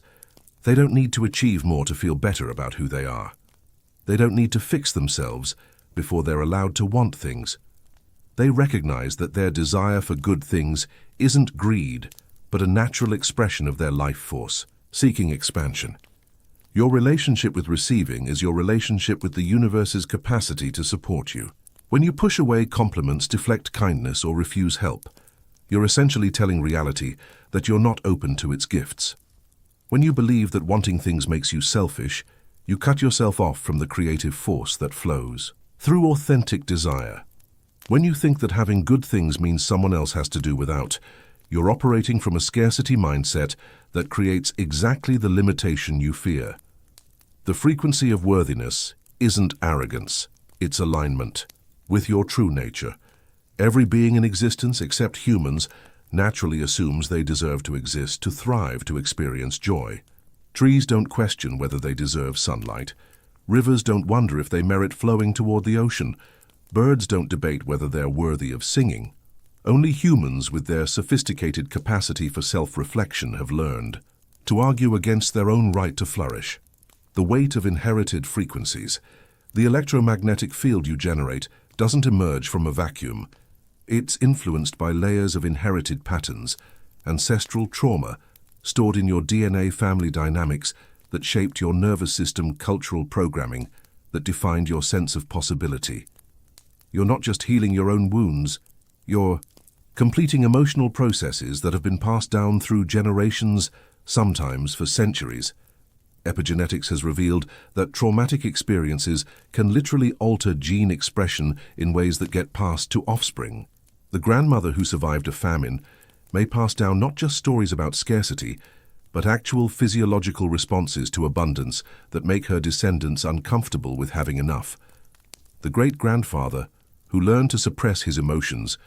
They don't need to achieve more to feel better about who they are. They don't need to fix themselves before they're allowed to want things. They recognize that their desire for good things isn't greed, but a natural expression of their life force, seeking expansion. Your relationship with receiving is your relationship with the universe's capacity to support you. When you push away compliments, deflect kindness, or refuse help, you're essentially telling reality that you're not open to its gifts. When you believe that wanting things makes you selfish, You cut yourself off from the creative force that flows through authentic desire. When you think that having good things means someone else has to do without, you're operating from a scarcity mindset that creates exactly the limitation you fear. The frequency of worthiness isn't arrogance, it's alignment with your true nature. Every being in existence, except humans, naturally assumes they deserve to exist, to thrive, to experience joy. Trees don't question whether they deserve sunlight. Rivers don't wonder if they merit flowing toward the ocean. Birds don't debate whether they're worthy of singing. Only humans, with their sophisticated capacity for self-reflection, have learned to argue against their own right to flourish. The weight of inherited frequencies. The electromagnetic field you generate doesn't emerge from a vacuum. It's influenced by layers of inherited patterns, ancestral trauma, stored in your DNA, family dynamics that shaped your nervous system, cultural programming that defined your sense of possibility. You're not just healing your own wounds, you're completing emotional processes that have been passed down through generations, sometimes for centuries. Epigenetics has revealed that traumatic experiences can literally alter gene expression in ways that get passed to offspring. The grandmother who survived a famine may pass down not just stories about scarcity, but actual physiological responses to abundance that make her descendants uncomfortable with having enough. The great-grandfather, who learned to suppress his emotions,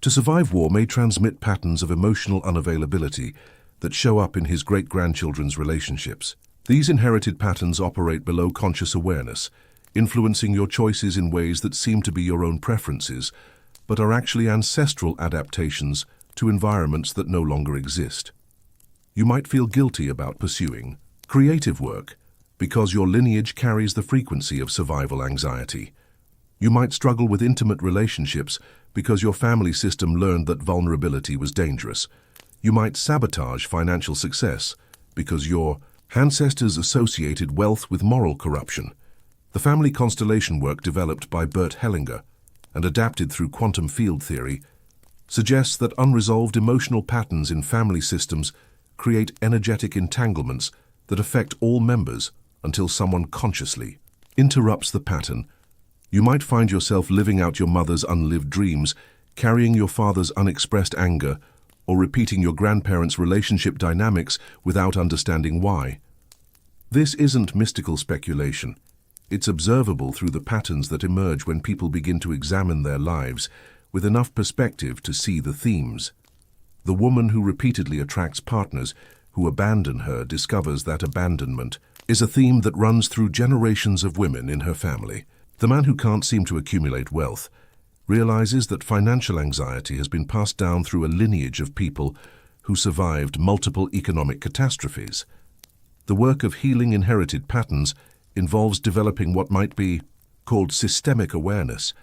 to survive war, may transmit patterns of emotional unavailability that show up in his great-grandchildren's relationships. These inherited patterns operate below conscious awareness, influencing your choices in ways that seem to be your own preferences, but are actually ancestral adaptations to environments that no longer exist. You might feel guilty about pursuing creative work because your lineage carries the frequency of survival anxiety. You might struggle with intimate relationships because your family system learned that vulnerability was dangerous. You might sabotage financial success because your ancestors associated wealth with moral corruption. The family constellation work developed by Bert Hellinger and adapted through quantum field theory suggests that unresolved emotional patterns in family systems create energetic entanglements that affect all members until someone consciously interrupts the pattern. You might find yourself living out your mother's unlived dreams, carrying your father's unexpressed anger, or repeating your grandparents' relationship dynamics without understanding why. This isn't mystical speculation. It's observable through the patterns that emerge when people begin to examine their lives with enough perspective to see the themes. The woman who repeatedly attracts partners who abandon her discovers that abandonment is a theme that runs through generations of women in her family. The man who can't seem to accumulate wealth realizes that financial anxiety has been passed down through a lineage of people who survived multiple economic catastrophes. The work of healing inherited patterns involves developing what might be called systemic awareness,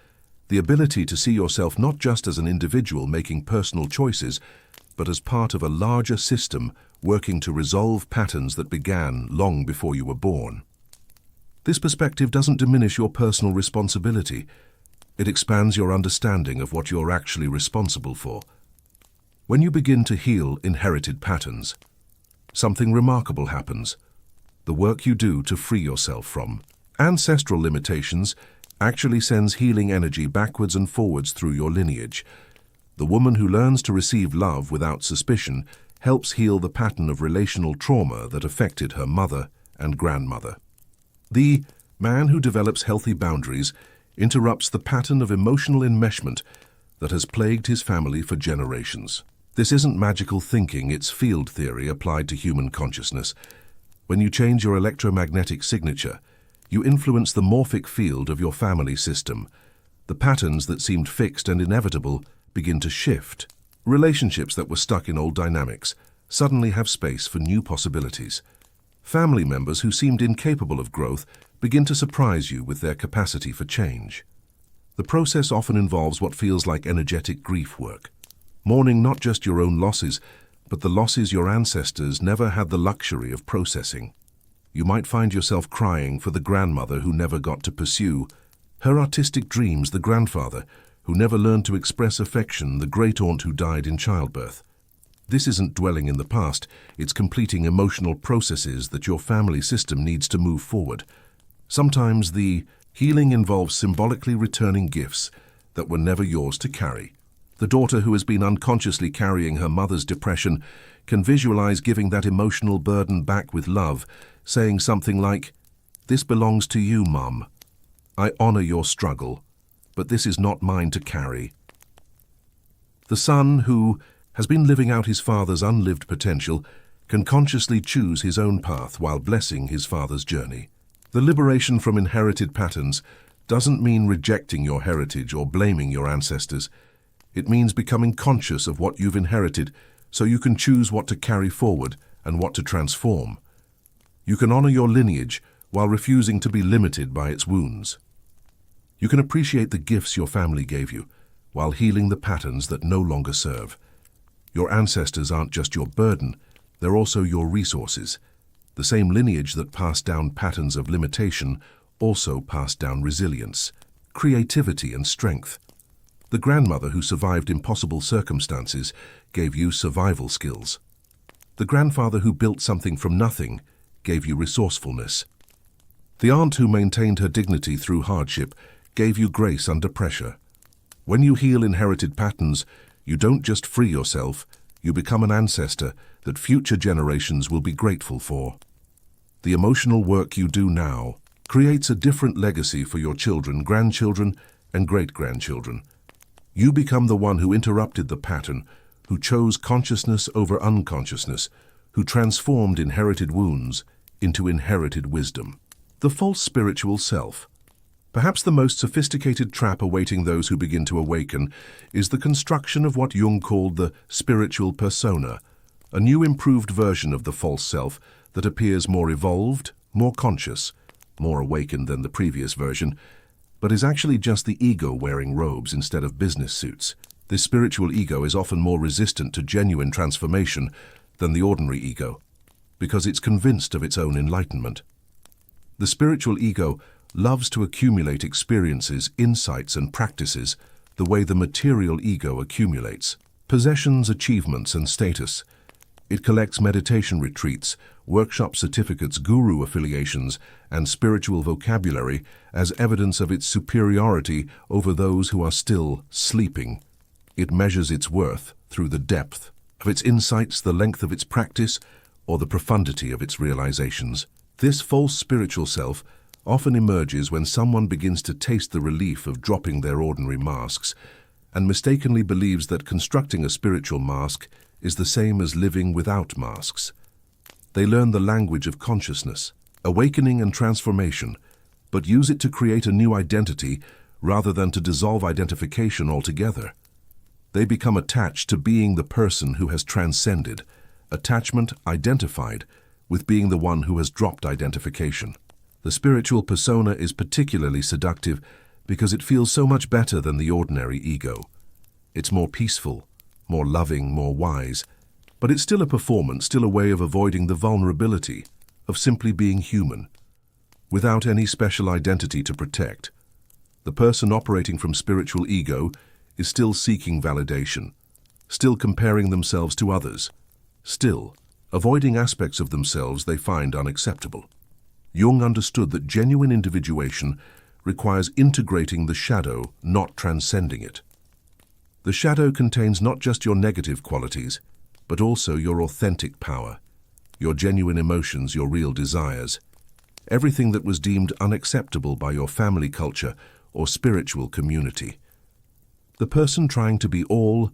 the ability to see yourself not just as an individual making personal choices, but as part of a larger system working to resolve patterns that began long before you were born. This perspective doesn't diminish your personal responsibility. It expands your understanding of what you're actually responsible for. When you begin to heal inherited patterns, something remarkable happens. The work you do to free yourself from ancestral limitations actually sends healing energy backwards and forwards through your lineage. The woman who learns to receive love without suspicion helps heal the pattern of relational trauma that affected her mother and grandmother. The man who develops healthy boundaries interrupts the pattern of emotional enmeshment that has plagued his family for generations. This isn't magical thinking, it's field theory applied to human consciousness. When you change your electromagnetic signature, you influence the morphic field of your family system. The patterns that seemed fixed and inevitable begin to shift. Relationships that were stuck in old dynamics suddenly have space for new possibilities. Family members who seemed incapable of growth begin to surprise you with their capacity for change. The process often involves what feels like energetic grief work, mourning not just your own losses, but the losses your ancestors never had the luxury of processing. You might find yourself crying for the grandmother who never got to pursue her artistic dreams, the grandfather who never learned to express affection, the great-aunt who died in childbirth. This isn't dwelling in the past, it's completing emotional processes that your family system needs to move forward. Sometimes the healing involves symbolically returning gifts that were never yours to carry. The daughter who has been unconsciously carrying her mother's depression can visualize giving that emotional burden back with love, saying something like, "This belongs to you, Mum. I honor your struggle, but this is not mine to carry." The son who has been living out his father's unlived potential can consciously choose his own path while blessing his father's journey. The liberation from inherited patterns doesn't mean rejecting your heritage or blaming your ancestors. It means becoming conscious of what you've inherited so you can choose what to carry forward and what to transform. You can honor your lineage while refusing to be limited by its wounds. You can appreciate the gifts your family gave you while healing the patterns that no longer serve. Your ancestors aren't just your burden, they're also your resources. The same lineage that passed down patterns of limitation also passed down resilience, creativity, and strength. The grandmother who survived impossible circumstances gave you survival skills. The grandfather who built something from nothing gave you resourcefulness. The aunt who maintained her dignity through hardship gave you grace under pressure. When you heal inherited patterns, you don't just free yourself, you become an ancestor that future generations will be grateful for. The emotional work you do now creates a different legacy for your children, grandchildren, and great-grandchildren. You become the one who interrupted the pattern, who chose consciousness over unconsciousness, who transformed inherited wounds into inherited wisdom. The false spiritual self. Perhaps the most sophisticated trap awaiting those who begin to awaken is the construction of what Jung called the spiritual persona, a new improved version of the false self that appears more evolved, more conscious, more awakened than the previous version, but is actually just the ego wearing robes instead of business suits. This spiritual ego is often more resistant to genuine transformation than the ordinary ego, because it's convinced of its own enlightenment. The spiritual ego loves to accumulate experiences, insights, and practices the way the material ego accumulates possessions, achievements, and status. It collects meditation retreats, workshop certificates, guru affiliations, and spiritual vocabulary as evidence of its superiority over those who are still sleeping. It measures its worth through the depth of its insights, the length of its practice, or the profundity of its realizations. This false spiritual self often emerges when someone begins to taste the relief of dropping their ordinary masks and mistakenly believes that constructing a spiritual mask is the same as living without masks. They learn the language of consciousness, awakening and transformation, but use it to create a new identity rather than to dissolve identification altogether. They become attached to being the person who has transcended, attachment identified with being the one who has dropped identification. The spiritual persona is particularly seductive because it feels so much better than the ordinary ego. It's more peaceful, more loving, more wise, but it's still a performance, still a way of avoiding the vulnerability of simply being human, without any special identity to protect. The person operating from spiritual ego is still seeking validation, still comparing themselves to others, still avoiding aspects of themselves they find unacceptable. Jung understood that genuine individuation requires integrating the shadow, not transcending it. The shadow contains not just your negative qualities, but also your authentic power, your genuine emotions, your real desires, everything that was deemed unacceptable by your family culture or spiritual community. The person trying to be all,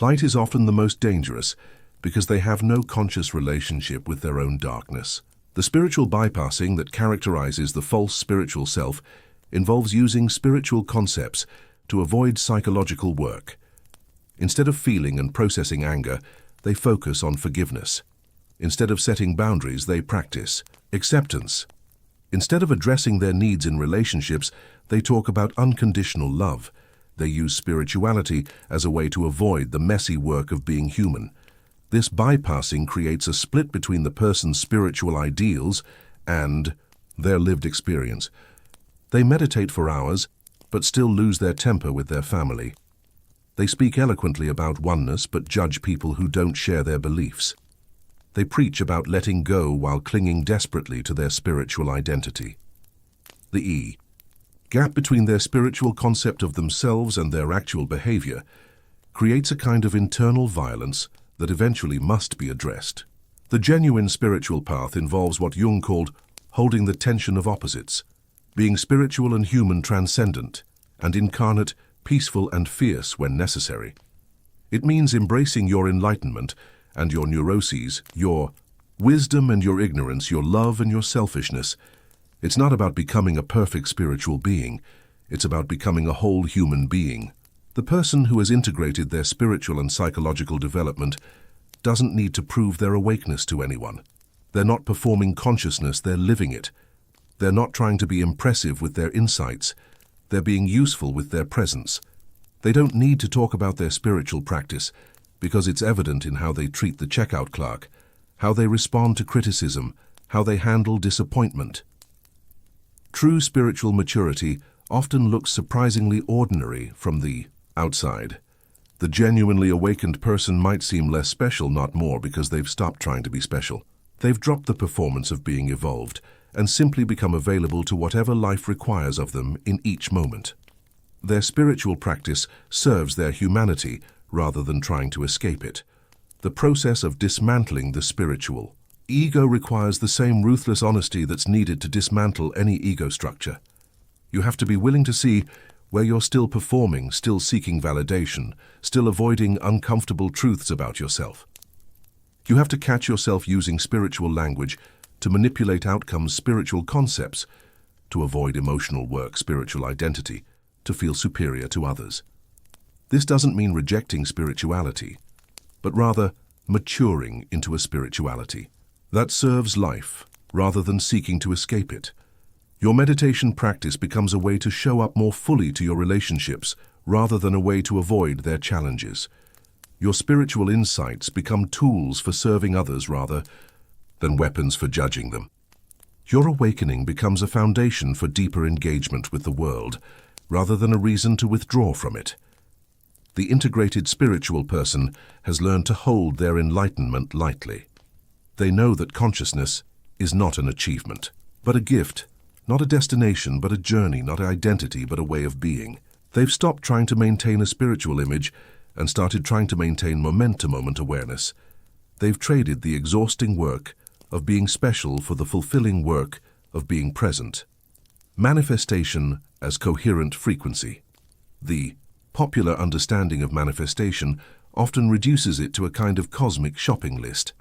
light is often the most dangerous because they have no conscious relationship with their own darkness. The spiritual bypassing that characterizes the false spiritual self involves using spiritual concepts to avoid psychological work. Instead of feeling and processing anger, they focus on forgiveness. Instead of setting boundaries, they practice acceptance. Instead of addressing their needs in relationships, they talk about unconditional love. They use spirituality as a way to avoid the messy work of being human. This bypassing creates a split between the person's spiritual ideals and their lived experience. They meditate for hours, but still lose their temper with their family. They speak eloquently about oneness but judge people who don't share their beliefs. They preach about letting go while clinging desperately to their spiritual identity. The E. Gap between their spiritual concept of themselves and their actual behavior creates a kind of internal violence that eventually must be addressed. The genuine spiritual path involves what Jung called holding the tension of opposites, being spiritual and human transcendent, and incarnate, peaceful and fierce when necessary. It means embracing your enlightenment and your neuroses, your wisdom and your ignorance, your love and your selfishness. It's not about becoming a perfect spiritual being. It's about becoming a whole human being. The person who has integrated their spiritual and psychological development doesn't need to prove their awakeness to anyone. They're not performing consciousness, they're living it. They're not trying to be impressive with their insights. They're being useful with their presence. They don't need to talk about their spiritual practice because it's evident in how they treat the checkout clerk, how they respond to criticism, how they handle disappointment. True spiritual maturity often looks surprisingly ordinary from the outside. The genuinely awakened person might seem less special, not more, because they've stopped trying to be special. They've dropped the performance of being evolved and simply become available to whatever life requires of them in each moment. Their spiritual practice serves their humanity rather than trying to escape it. The process of dismantling the spiritual ego requires the same ruthless honesty that's needed to dismantle any ego structure. You have to be willing to see where you're still performing, still seeking validation, still avoiding uncomfortable truths about yourself. You have to catch yourself using spiritual language to manipulate outcomes, spiritual concepts, to avoid emotional work, spiritual identity, to feel superior to others. This doesn't mean rejecting spirituality, but rather maturing into a spirituality that serves life rather than seeking to escape it. Your meditation practice becomes a way to show up more fully to your relationships rather than a way to avoid their challenges. Your spiritual insights become tools for serving others rather than weapons for judging them. Your awakening becomes a foundation for deeper engagement with the world rather than a reason to withdraw from it. The integrated spiritual person has learned to hold their enlightenment lightly. They know that consciousness is not an achievement, but a gift. Not a destination, but a journey, not an identity, but a way of being. They've stopped trying to maintain a spiritual image and started trying to maintain moment-to-moment awareness. They've traded the exhausting work of being special for the fulfilling work of being present. Manifestation as coherent frequency. The popular understanding of manifestation often reduces it to a kind of cosmic shopping list.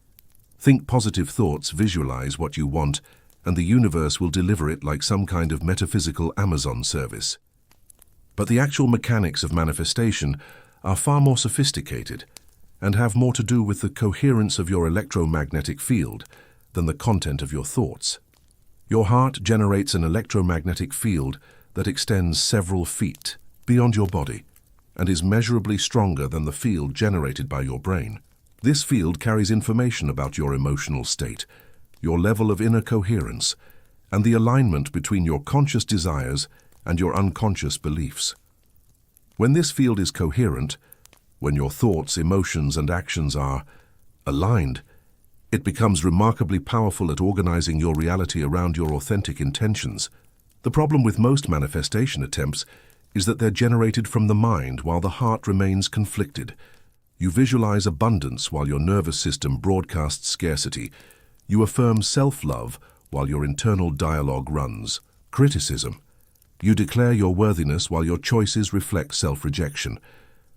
Think positive thoughts, visualize what you want, and the universe will deliver it like some kind of metaphysical Amazon service. But the actual mechanics of manifestation are far more sophisticated and have more to do with the coherence of your electromagnetic field than the content of your thoughts. Your heart generates an electromagnetic field that extends several feet beyond your body and is measurably stronger than the field generated by your brain. This field carries information about your emotional state, your level of inner coherence, and the alignment between your conscious desires and your unconscious beliefs. When this field is coherent, when your thoughts, emotions, and actions are aligned, it becomes remarkably powerful at organizing your reality around your authentic intentions. The problem with most manifestation attempts is that they're generated from the mind while the heart remains conflicted. You visualize abundance while your nervous system broadcasts scarcity. You affirm self-love while your internal dialogue runs criticism. You declare your worthiness while your choices reflect self-rejection.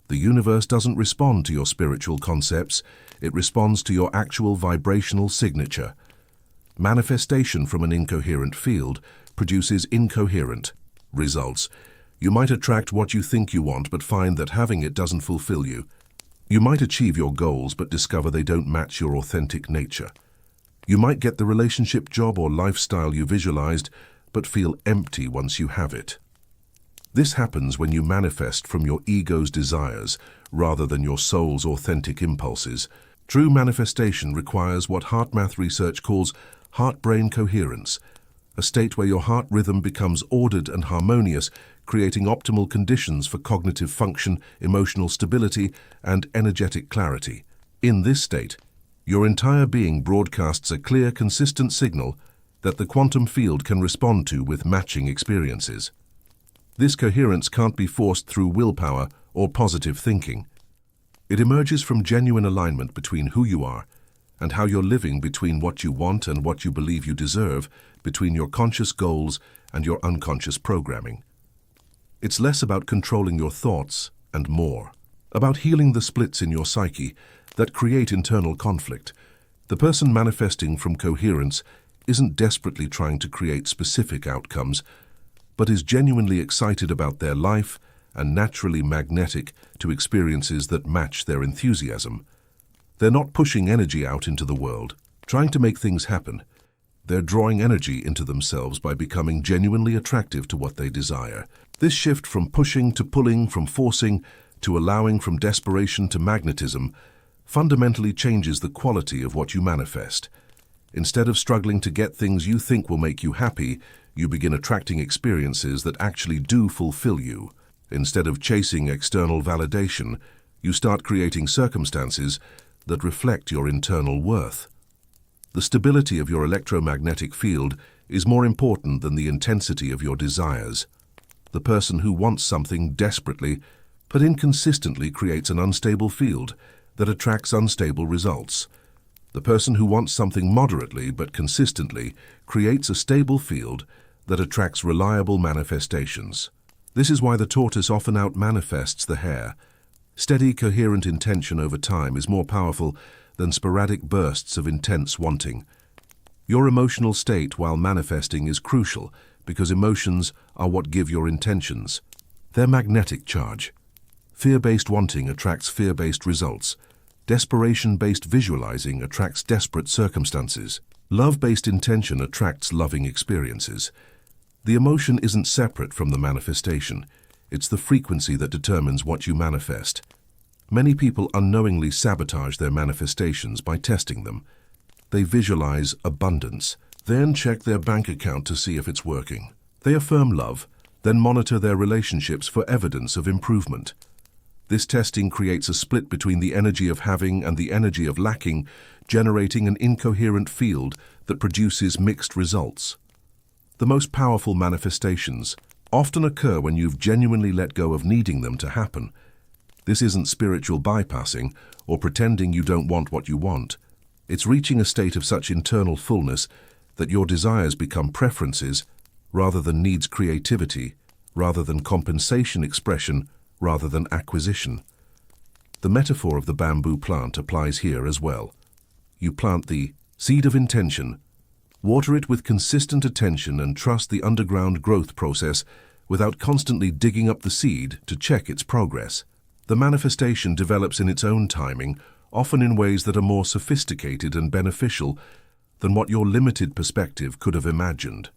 The universe doesn't respond to your spiritual concepts, it responds to your actual vibrational signature. Manifestation from an incoherent field produces incoherent results. You might attract what you think you want but find that having it doesn't fulfill you. You might achieve your goals but discover they don't match your authentic nature. You might get the relationship, job, or lifestyle you visualized, but feel empty once you have it. This happens when you manifest from your ego's desires rather than your soul's authentic impulses. True manifestation requires what heart math research calls heart-brain coherence, a state where your heart rhythm becomes ordered and harmonious, creating optimal conditions for cognitive function, emotional stability, and energetic clarity. In this state, your entire being broadcasts a clear, consistent signal that the quantum field can respond to with matching experiences. This coherence can't be forced through willpower or positive thinking. It emerges from genuine alignment between who you are and how you're living, between what you want and what you believe you deserve, between your conscious goals and your unconscious programming. It's less about controlling your thoughts and more about healing the splits in your psyche that create internal conflict. The person manifesting from coherence isn't desperately trying to create specific outcomes, but is genuinely excited about their life and naturally magnetic to experiences that match their enthusiasm. They're not pushing energy out into the world, trying to make things happen. They're drawing energy into themselves by becoming genuinely attractive to what they desire. This shift from pushing to pulling, from forcing to allowing, from desperation to magnetism, fundamentally changes the quality of what you manifest. Instead of struggling to get things you think will make you happy, you begin attracting experiences that actually do fulfill you. Instead of chasing external validation, you start creating circumstances that reflect your internal worth. The stability of your electromagnetic field is more important than the intensity of your desires. The person who wants something desperately but inconsistently creates an unstable field that attracts unstable results. The person who wants something moderately but consistently creates a stable field that attracts reliable manifestations. This is why the tortoise often out-manifests the hare. Steady, coherent intention over time is more powerful than sporadic bursts of intense wanting. Your emotional state while manifesting is crucial because emotions are what give your intentions their magnetic charge. Fear-based wanting attracts fear-based results. Desperation-based visualizing attracts desperate circumstances. Love-based intention attracts loving experiences. The emotion isn't separate from the manifestation. It's the frequency that determines what you manifest. Many people unknowingly sabotage their manifestations by testing them. They visualize abundance, then check their bank account to see if it's working. They affirm love, then monitor their relationships for evidence of improvement. This testing creates a split between the energy of having and the energy of lacking, generating an incoherent field that produces mixed results. The most powerful manifestations often occur when you've genuinely let go of needing them to happen. This isn't spiritual bypassing or pretending you don't want what you want. It's reaching a state of such internal fullness that your desires become preferences rather than needs, creativity rather than compensation, expression rather than acquisition. The metaphor of the bamboo plant applies here as well. You plant the seed of intention, water it with consistent attention, and trust the underground growth process without constantly digging up the seed to check its progress. The manifestation develops in its own timing, often in ways that are more sophisticated and beneficial than what your limited perspective could have imagined.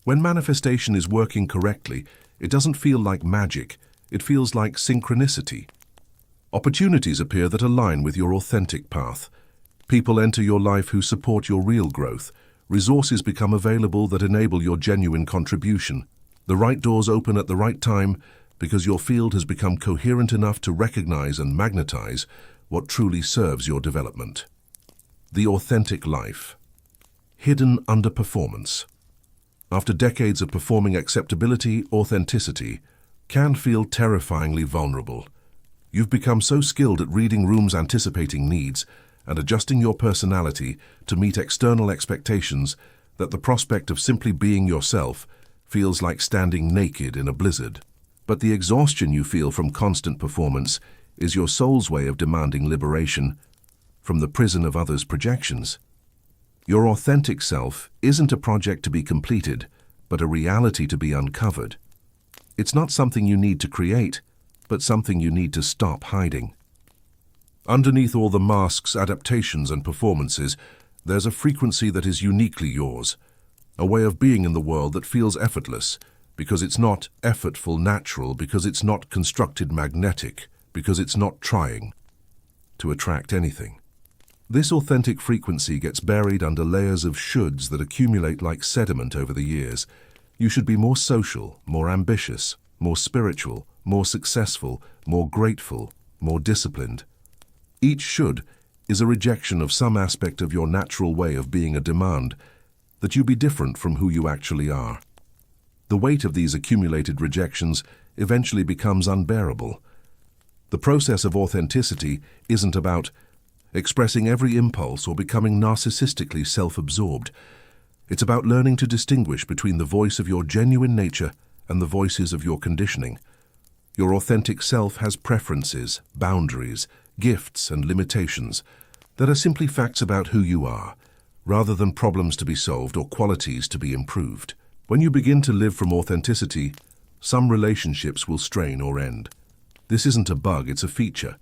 When manifestation is working correctly, it doesn't feel like magic, it feels like synchronicity. Opportunities appear that align with your authentic path. People enter your life who support your real growth. Resources become available that enable your genuine contribution. The right doors open at the right time because your field has become coherent enough to recognize and magnetize what truly serves your development. The authentic life. Hidden underperformance. After decades of performing, acceptability, authenticity can feel terrifyingly vulnerable. You've become so skilled at reading rooms, anticipating needs, and adjusting your personality to meet external expectations that the prospect of simply being yourself feels like standing naked in a blizzard. But the exhaustion you feel from constant performance is your soul's way of demanding liberation from the prison of others' projections. Your authentic self isn't a project to be completed, but a reality to be uncovered. It's not something you need to create, but something you need to stop hiding. Underneath all the masks, adaptations, and performances, there's a frequency that is uniquely yours, a way of being in the world that feels effortless, because it's not effortful, natural, because it's not constructed magnetic, because it's not trying to attract anything. This authentic frequency gets buried under layers of shoulds that accumulate like sediment over the years. You should be more social, more ambitious, more spiritual, more successful, more grateful, more disciplined. Each should is a rejection of some aspect of your natural way of being, a demand that you be different from who you actually are. The weight of these accumulated rejections eventually becomes unbearable. The process of authenticity isn't about expressing every impulse or becoming narcissistically self-absorbed. It's about learning to distinguish between the voice of your genuine nature and the voices of your conditioning. Your authentic self has preferences, boundaries, gifts, and limitations that are simply facts about who you are, rather than problems to be solved or qualities to be improved. When you begin to live from authenticity, some relationships will strain or end. This isn't a bug, it's a feature.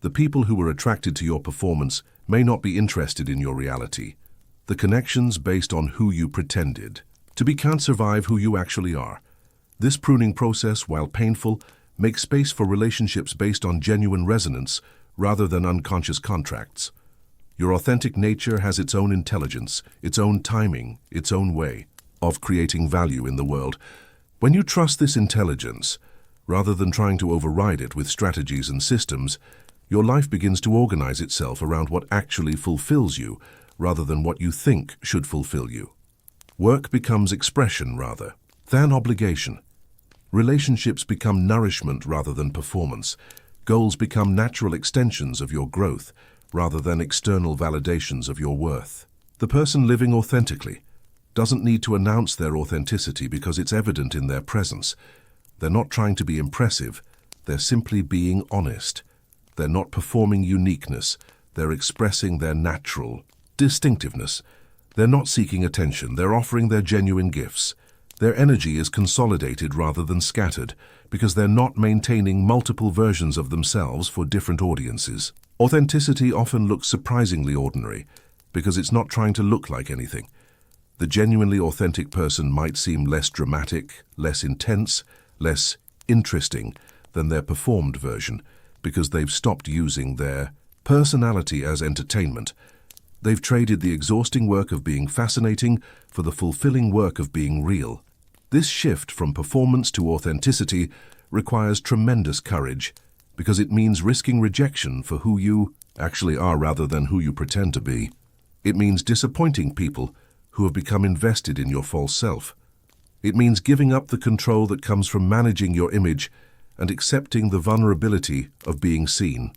The people who are attracted to your performance may not be interested in your reality. The connections based on who you pretended to be can't survive who you actually are. This pruning process, while painful, makes space for relationships based on genuine resonance rather than unconscious contracts. Your authentic nature has its own intelligence, its own timing, its own way of creating value in the world. When you trust this intelligence, rather than trying to override it with strategies and systems, your life begins to organize itself around what actually fulfills you, rather than what you think should fulfill you. Work becomes expression rather than obligation. Relationships become nourishment rather than performance. Goals become natural extensions of your growth, rather than external validations of your worth. The person living authentically doesn't need to announce their authenticity because it's evident in their presence. They're not trying to be impressive, they're simply being honest. They're not performing uniqueness, they're expressing their natural distinctiveness. They're not seeking attention, they're offering their genuine gifts. Their energy is consolidated rather than scattered, because they're not maintaining multiple versions of themselves for different audiences. Authenticity often looks surprisingly ordinary, because it's not trying to look like anything. The genuinely authentic person might seem less dramatic, less intense, less interesting than their performed version, because they've stopped using their personality as entertainment. They've traded the exhausting work of being fascinating for the fulfilling work of being real. This shift from performance to authenticity requires tremendous courage, because it means risking rejection for who you actually are rather than who you pretend to be. It means disappointing people who have become invested in your false self. It means giving up the control that comes from managing your image and accepting the vulnerability of being seen.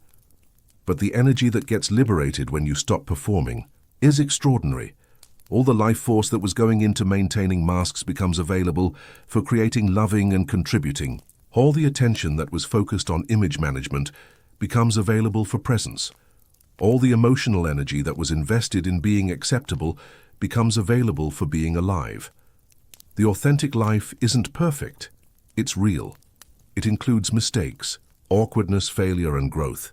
But the energy that gets liberated when you stop performing is extraordinary. All the life force that was going into maintaining masks becomes available for creating loving and contributing. All the attention that was focused on image management becomes available for presence. All the emotional energy that was invested in being acceptable becomes available for being alive. The authentic life isn't perfect, it's real. It includes mistakes, awkwardness, failure, and growth.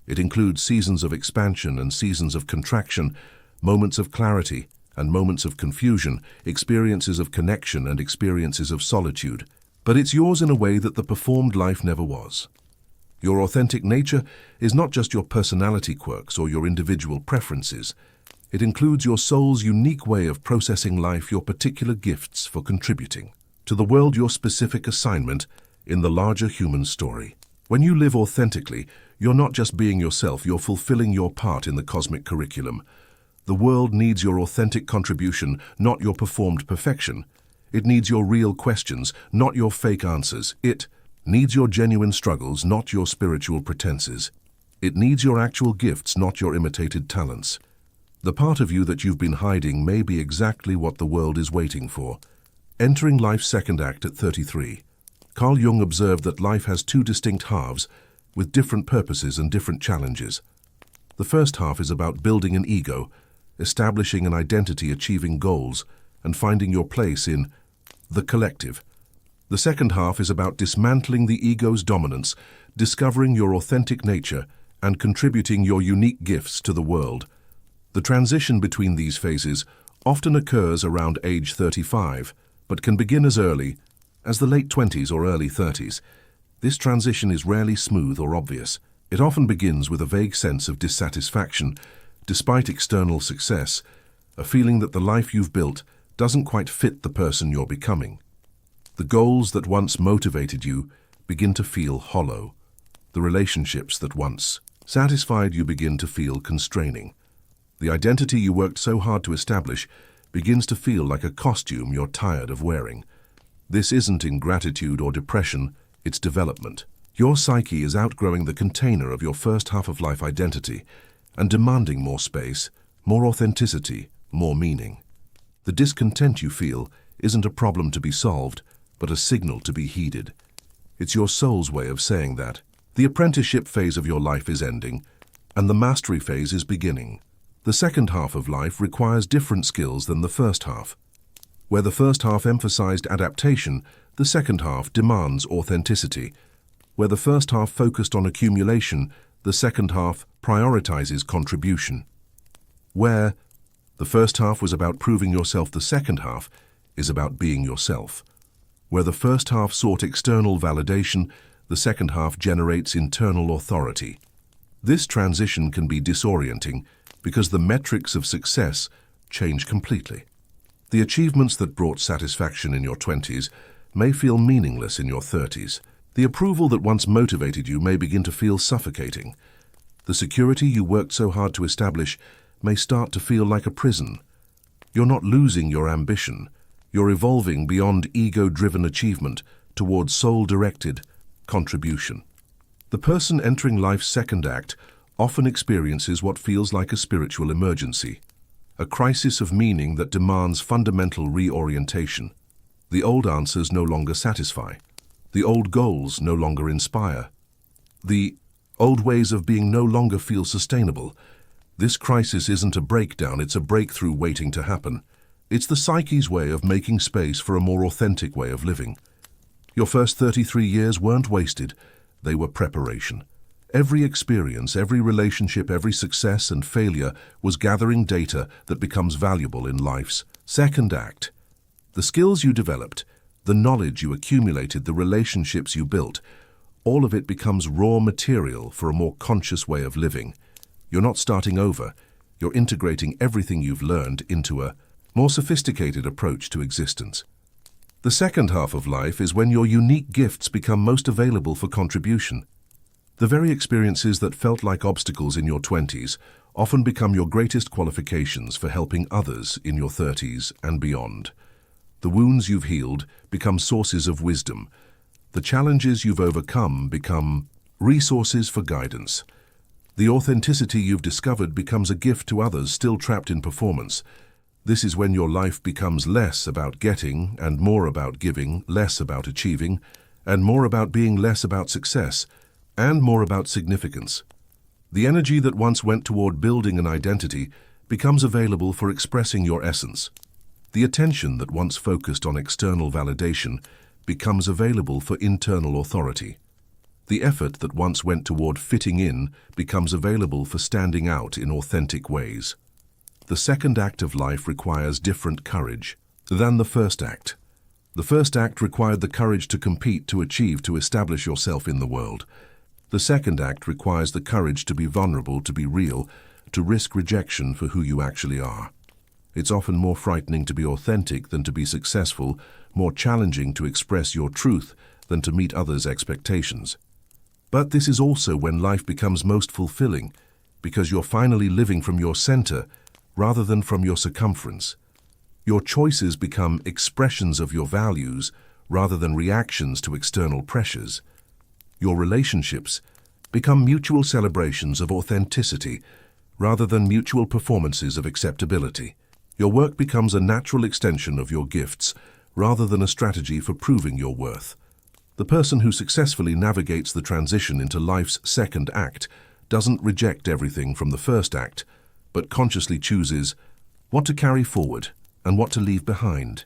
It includes seasons of expansion and seasons of contraction, moments of clarity and moments of confusion, experiences of connection and experiences of solitude. But it's yours in a way that the performed life never was. Your authentic nature is not just your personality quirks or your individual preferences. It includes your soul's unique way of processing life, your particular gifts for contributing to the world, your specific assignment in the larger human story. When you live authentically, you're not just being yourself, you're fulfilling your part in the cosmic curriculum. The world needs your authentic contribution, not your performed perfection. It needs your real questions, not your fake answers. It needs your genuine struggles, not your spiritual pretenses. It needs your actual gifts, not your imitated talents. The part of you that you've been hiding may be exactly what the world is waiting for. Entering life's second act at 33. Carl Jung observed that life has two distinct halves, with different purposes and different challenges. The first half is about building an ego, establishing an identity, achieving goals, and finding your place in the collective. The second half is about dismantling the ego's dominance, discovering your authentic nature, and contributing your unique gifts to the world. The transition between these phases often occurs around age 35, but can begin as early as the late 20s or early 30s. This transition is rarely smooth or obvious. It often begins with a vague sense of dissatisfaction, despite external success, a feeling that the life you've built doesn't quite fit the person you're becoming. The goals that once motivated you begin to feel hollow. The relationships that once satisfied you begin to feel constraining. The identity you worked so hard to establish begins to feel like a costume you're tired of wearing. This isn't ingratitude or depression, it's development. Your psyche is outgrowing the container of your first half of life identity and demanding more space, more authenticity, more meaning. The discontent you feel isn't a problem to be solved, but a signal to be heeded. It's your soul's way of saying that the apprenticeship phase of your life is ending, and the mastery phase is beginning. The second half of life requires different skills than the first half. Where the first half emphasized adaptation, the second half demands authenticity. Where the first half focused on accumulation, the second half prioritizes contribution. Where the first half was about proving yourself, the second half is about being yourself. Where the first half sought external validation, the second half generates internal authority. This transition can be disorienting because the metrics of success change completely. The achievements that brought satisfaction in your 20s may feel meaningless in your 30s. The approval that once motivated you may begin to feel suffocating. The security you worked so hard to establish may start to feel like a prison. You're not losing your ambition. You're evolving beyond ego-driven achievement towards soul-directed contribution. The person entering life's second act often experiences what feels like a spiritual emergency, a crisis of meaning that demands fundamental reorientation. The old answers no longer satisfy. The old goals no longer inspire. The old ways of being no longer feel sustainable. This crisis isn't a breakdown, it's a breakthrough waiting to happen. It's the psyche's way of making space for a more authentic way of living. Your first 33 years weren't wasted, they were preparation. Every experience, every relationship, every success and failure was gathering data that becomes valuable in life's second act. The skills you developed, the knowledge you accumulated, the relationships you built, all of it becomes raw material for a more conscious way of living. You're not starting over, you're integrating everything you've learned into a more sophisticated approach to existence. The second half of life is when your unique gifts become most available for contribution. The very experiences that felt like obstacles in your 20s often become your greatest qualifications for helping others in your 30s and beyond. The wounds you've healed become sources of wisdom. The challenges you've overcome become resources for guidance. The authenticity you've discovered becomes a gift to others still trapped in performance. This is when your life becomes less about getting and more about giving, less about achieving, and more about being, less about success, and more about significance. The energy that once went toward building an identity becomes available for expressing your essence. The attention that once focused on external validation becomes available for internal authority. The effort that once went toward fitting in becomes available for standing out in authentic ways. The second act of life requires different courage than the first act. The first act required the courage to compete, to achieve, to establish yourself in the world. The second act requires the courage to be vulnerable, to be real, to risk rejection for who you actually are. It's often more frightening to be authentic than to be successful, more challenging to express your truth than to meet others' expectations. But this is also when life becomes most fulfilling, because you're finally living from your center rather than from your circumference. Your choices become expressions of your values rather than reactions to external pressures. Your relationships become mutual celebrations of authenticity rather than mutual performances of acceptability. Your work becomes a natural extension of your gifts rather than a strategy for proving your worth. The person who successfully navigates the transition into life's second act doesn't reject everything from the first act, but consciously chooses what to carry forward and what to leave behind.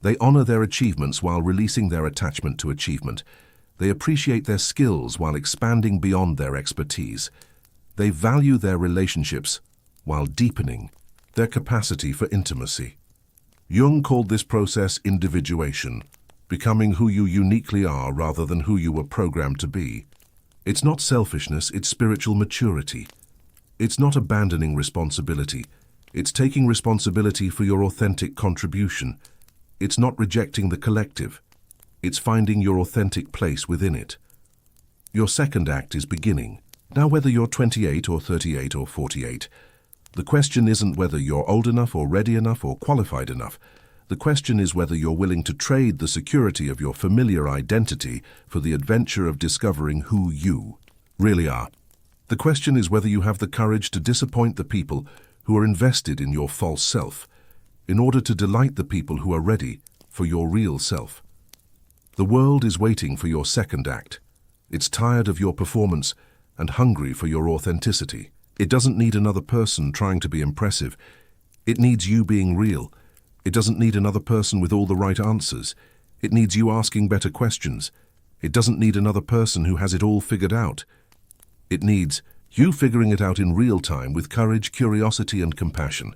They honor their achievements while releasing their attachment to achievement. They appreciate their skills while expanding beyond their expertise. They value their relationships while deepening their capacity for intimacy. Jung called this process individuation, becoming who you uniquely are rather than who you were programmed to be. It's not selfishness, it's spiritual maturity. It's not abandoning responsibility. It's taking responsibility for your authentic contribution. It's not rejecting the collective. It's finding your authentic place within it. Your second act is beginning. Now, whether you're 28 or 38 or 48, the question isn't whether you're old enough or ready enough or qualified enough. The question is whether you're willing to trade the security of your familiar identity for the adventure of discovering who you really are. The question is whether you have the courage to disappoint the people who are invested in your false self, in order to delight the people who are ready for your real self. The world is waiting for your second act. It's tired of your performance and hungry for your authenticity. It doesn't need another person trying to be impressive. It needs you being real. It doesn't need another person with all the right answers. It needs you asking better questions. It doesn't need another person who has it all figured out. It needs you figuring it out in real time with courage, curiosity, and compassion.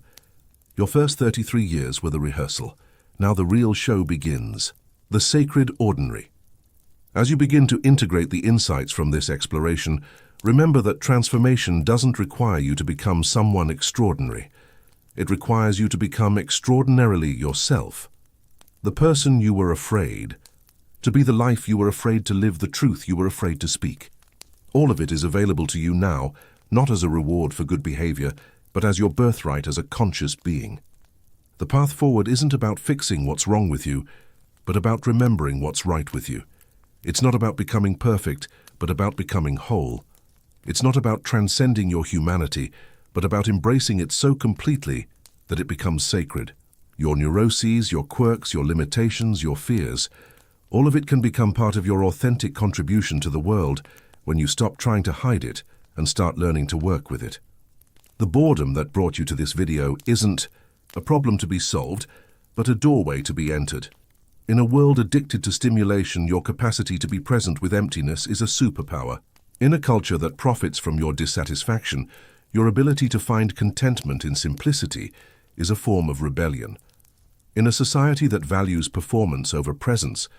Your first 33 years were the rehearsal. Now the real show begins. The sacred ordinary. As you begin to integrate the insights from this exploration, remember that transformation doesn't require you to become someone extraordinary. It requires you to become extraordinarily yourself. The person you were afraid to be, the life you were afraid to live, the truth you were afraid to speak. All of it is available to you now, not as a reward for good behavior, but as your birthright as a conscious being. The path forward isn't about fixing what's wrong with you, but about remembering what's right with you. It's not about becoming perfect, but about becoming whole. It's not about transcending your humanity, but about embracing it so completely that it becomes sacred. Your neuroses, your quirks, your limitations, your fears, all of it can become part of your authentic contribution to the world when you stop trying to hide it and start learning to work with it. The boredom that brought you to this video isn't a problem to be solved, but a doorway to be entered. In a world addicted to stimulation, your capacity to be present with emptiness is a superpower. In a culture that profits from your dissatisfaction, your ability to find contentment in simplicity is a form of rebellion. In a society that values performance over presence,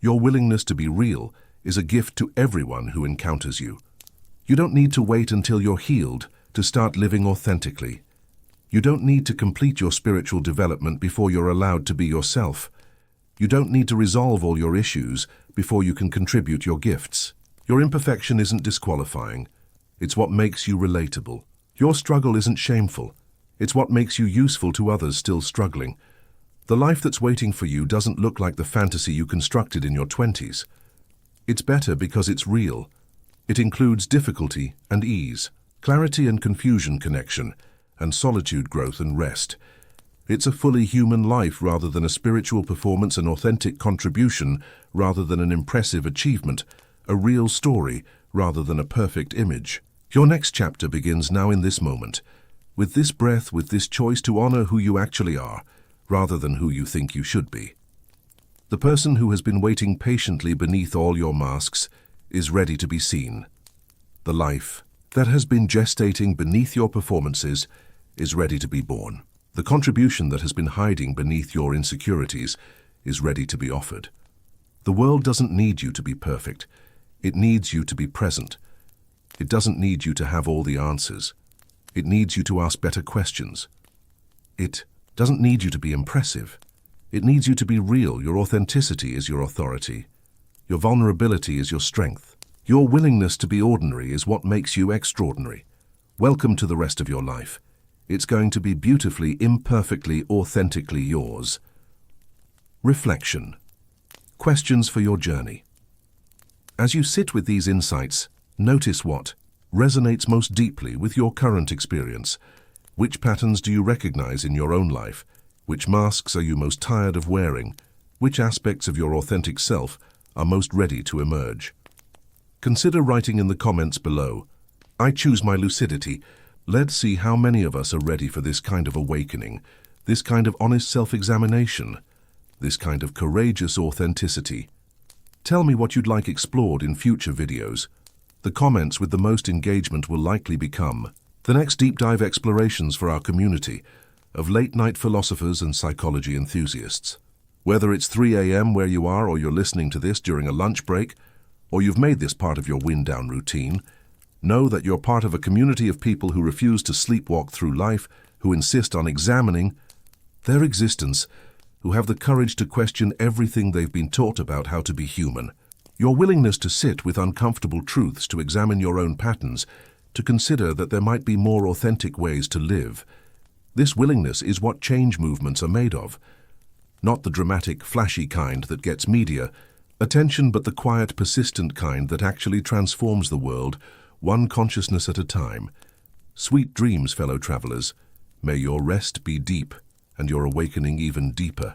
your willingness to be real is a gift to everyone who encounters you. You don't need to wait until you're healed to start living authentically. You don't need to complete your spiritual development before you're allowed to be yourself. You don't need to resolve all your issues before you can contribute your gifts. Your imperfection isn't disqualifying. It's what makes you relatable. Your struggle isn't shameful. It's what makes you useful to others still struggling. The life that's waiting for you doesn't look like the fantasy you constructed in your 20s. It's better because it's real. It includes difficulty and ease, clarity and confusion, connection, and solitude, growth and rest. It's a fully human life rather than a spiritual performance, an authentic contribution rather than an impressive achievement, a real story rather than a perfect image. Your next chapter begins now, in this moment, with this breath, with this choice to honor who you actually are rather than who you think you should be. The person who has been waiting patiently beneath all your masks is ready to be seen. The life that has been gestating beneath your performances is ready to be born. The contribution that has been hiding beneath your insecurities is ready to be offered. The world doesn't need you to be perfect. It needs you to be present. It doesn't need you to have all the answers. It needs you to ask better questions. It doesn't need you to be impressive. It needs you to be real. Your authenticity is your authority. Your vulnerability is your strength. Your willingness to be ordinary is what makes you extraordinary. Welcome to the rest of your life. It's going to be beautifully, imperfectly, authentically yours. Reflection. Questions for your journey. As you sit with these insights, notice what resonates most deeply with your current experience. Which patterns do you recognize in your own life? Which masks are you most tired of wearing? Which aspects of your authentic self are most ready to emerge? Consider writing in the comments below. I choose my lucidity. Let's see how many of us are ready for this kind of awakening, this kind of honest self-examination, this kind of courageous authenticity. Tell me what you'd like explored in future videos. The comments with the most engagement will likely become the next deep dive explorations for our community of late-night philosophers and psychology enthusiasts. Whether it's 3 a.m. where you are, or you're listening to this during a lunch break, or you've made this part of your wind-down routine, Know that you're part of a community of people who refuse to sleepwalk through life, who insist on examining their existence, who have the courage to question everything they've been taught about how to be human. Your willingness to sit with uncomfortable truths, to examine your own patterns, to consider that there might be more authentic ways to live. This willingness is what change movements are made of. Not the dramatic, flashy kind that gets media attention, but the quiet, persistent kind that actually transforms the world, one consciousness at a time. Sweet dreams, fellow travelers. May your rest be deep and your awakening even deeper.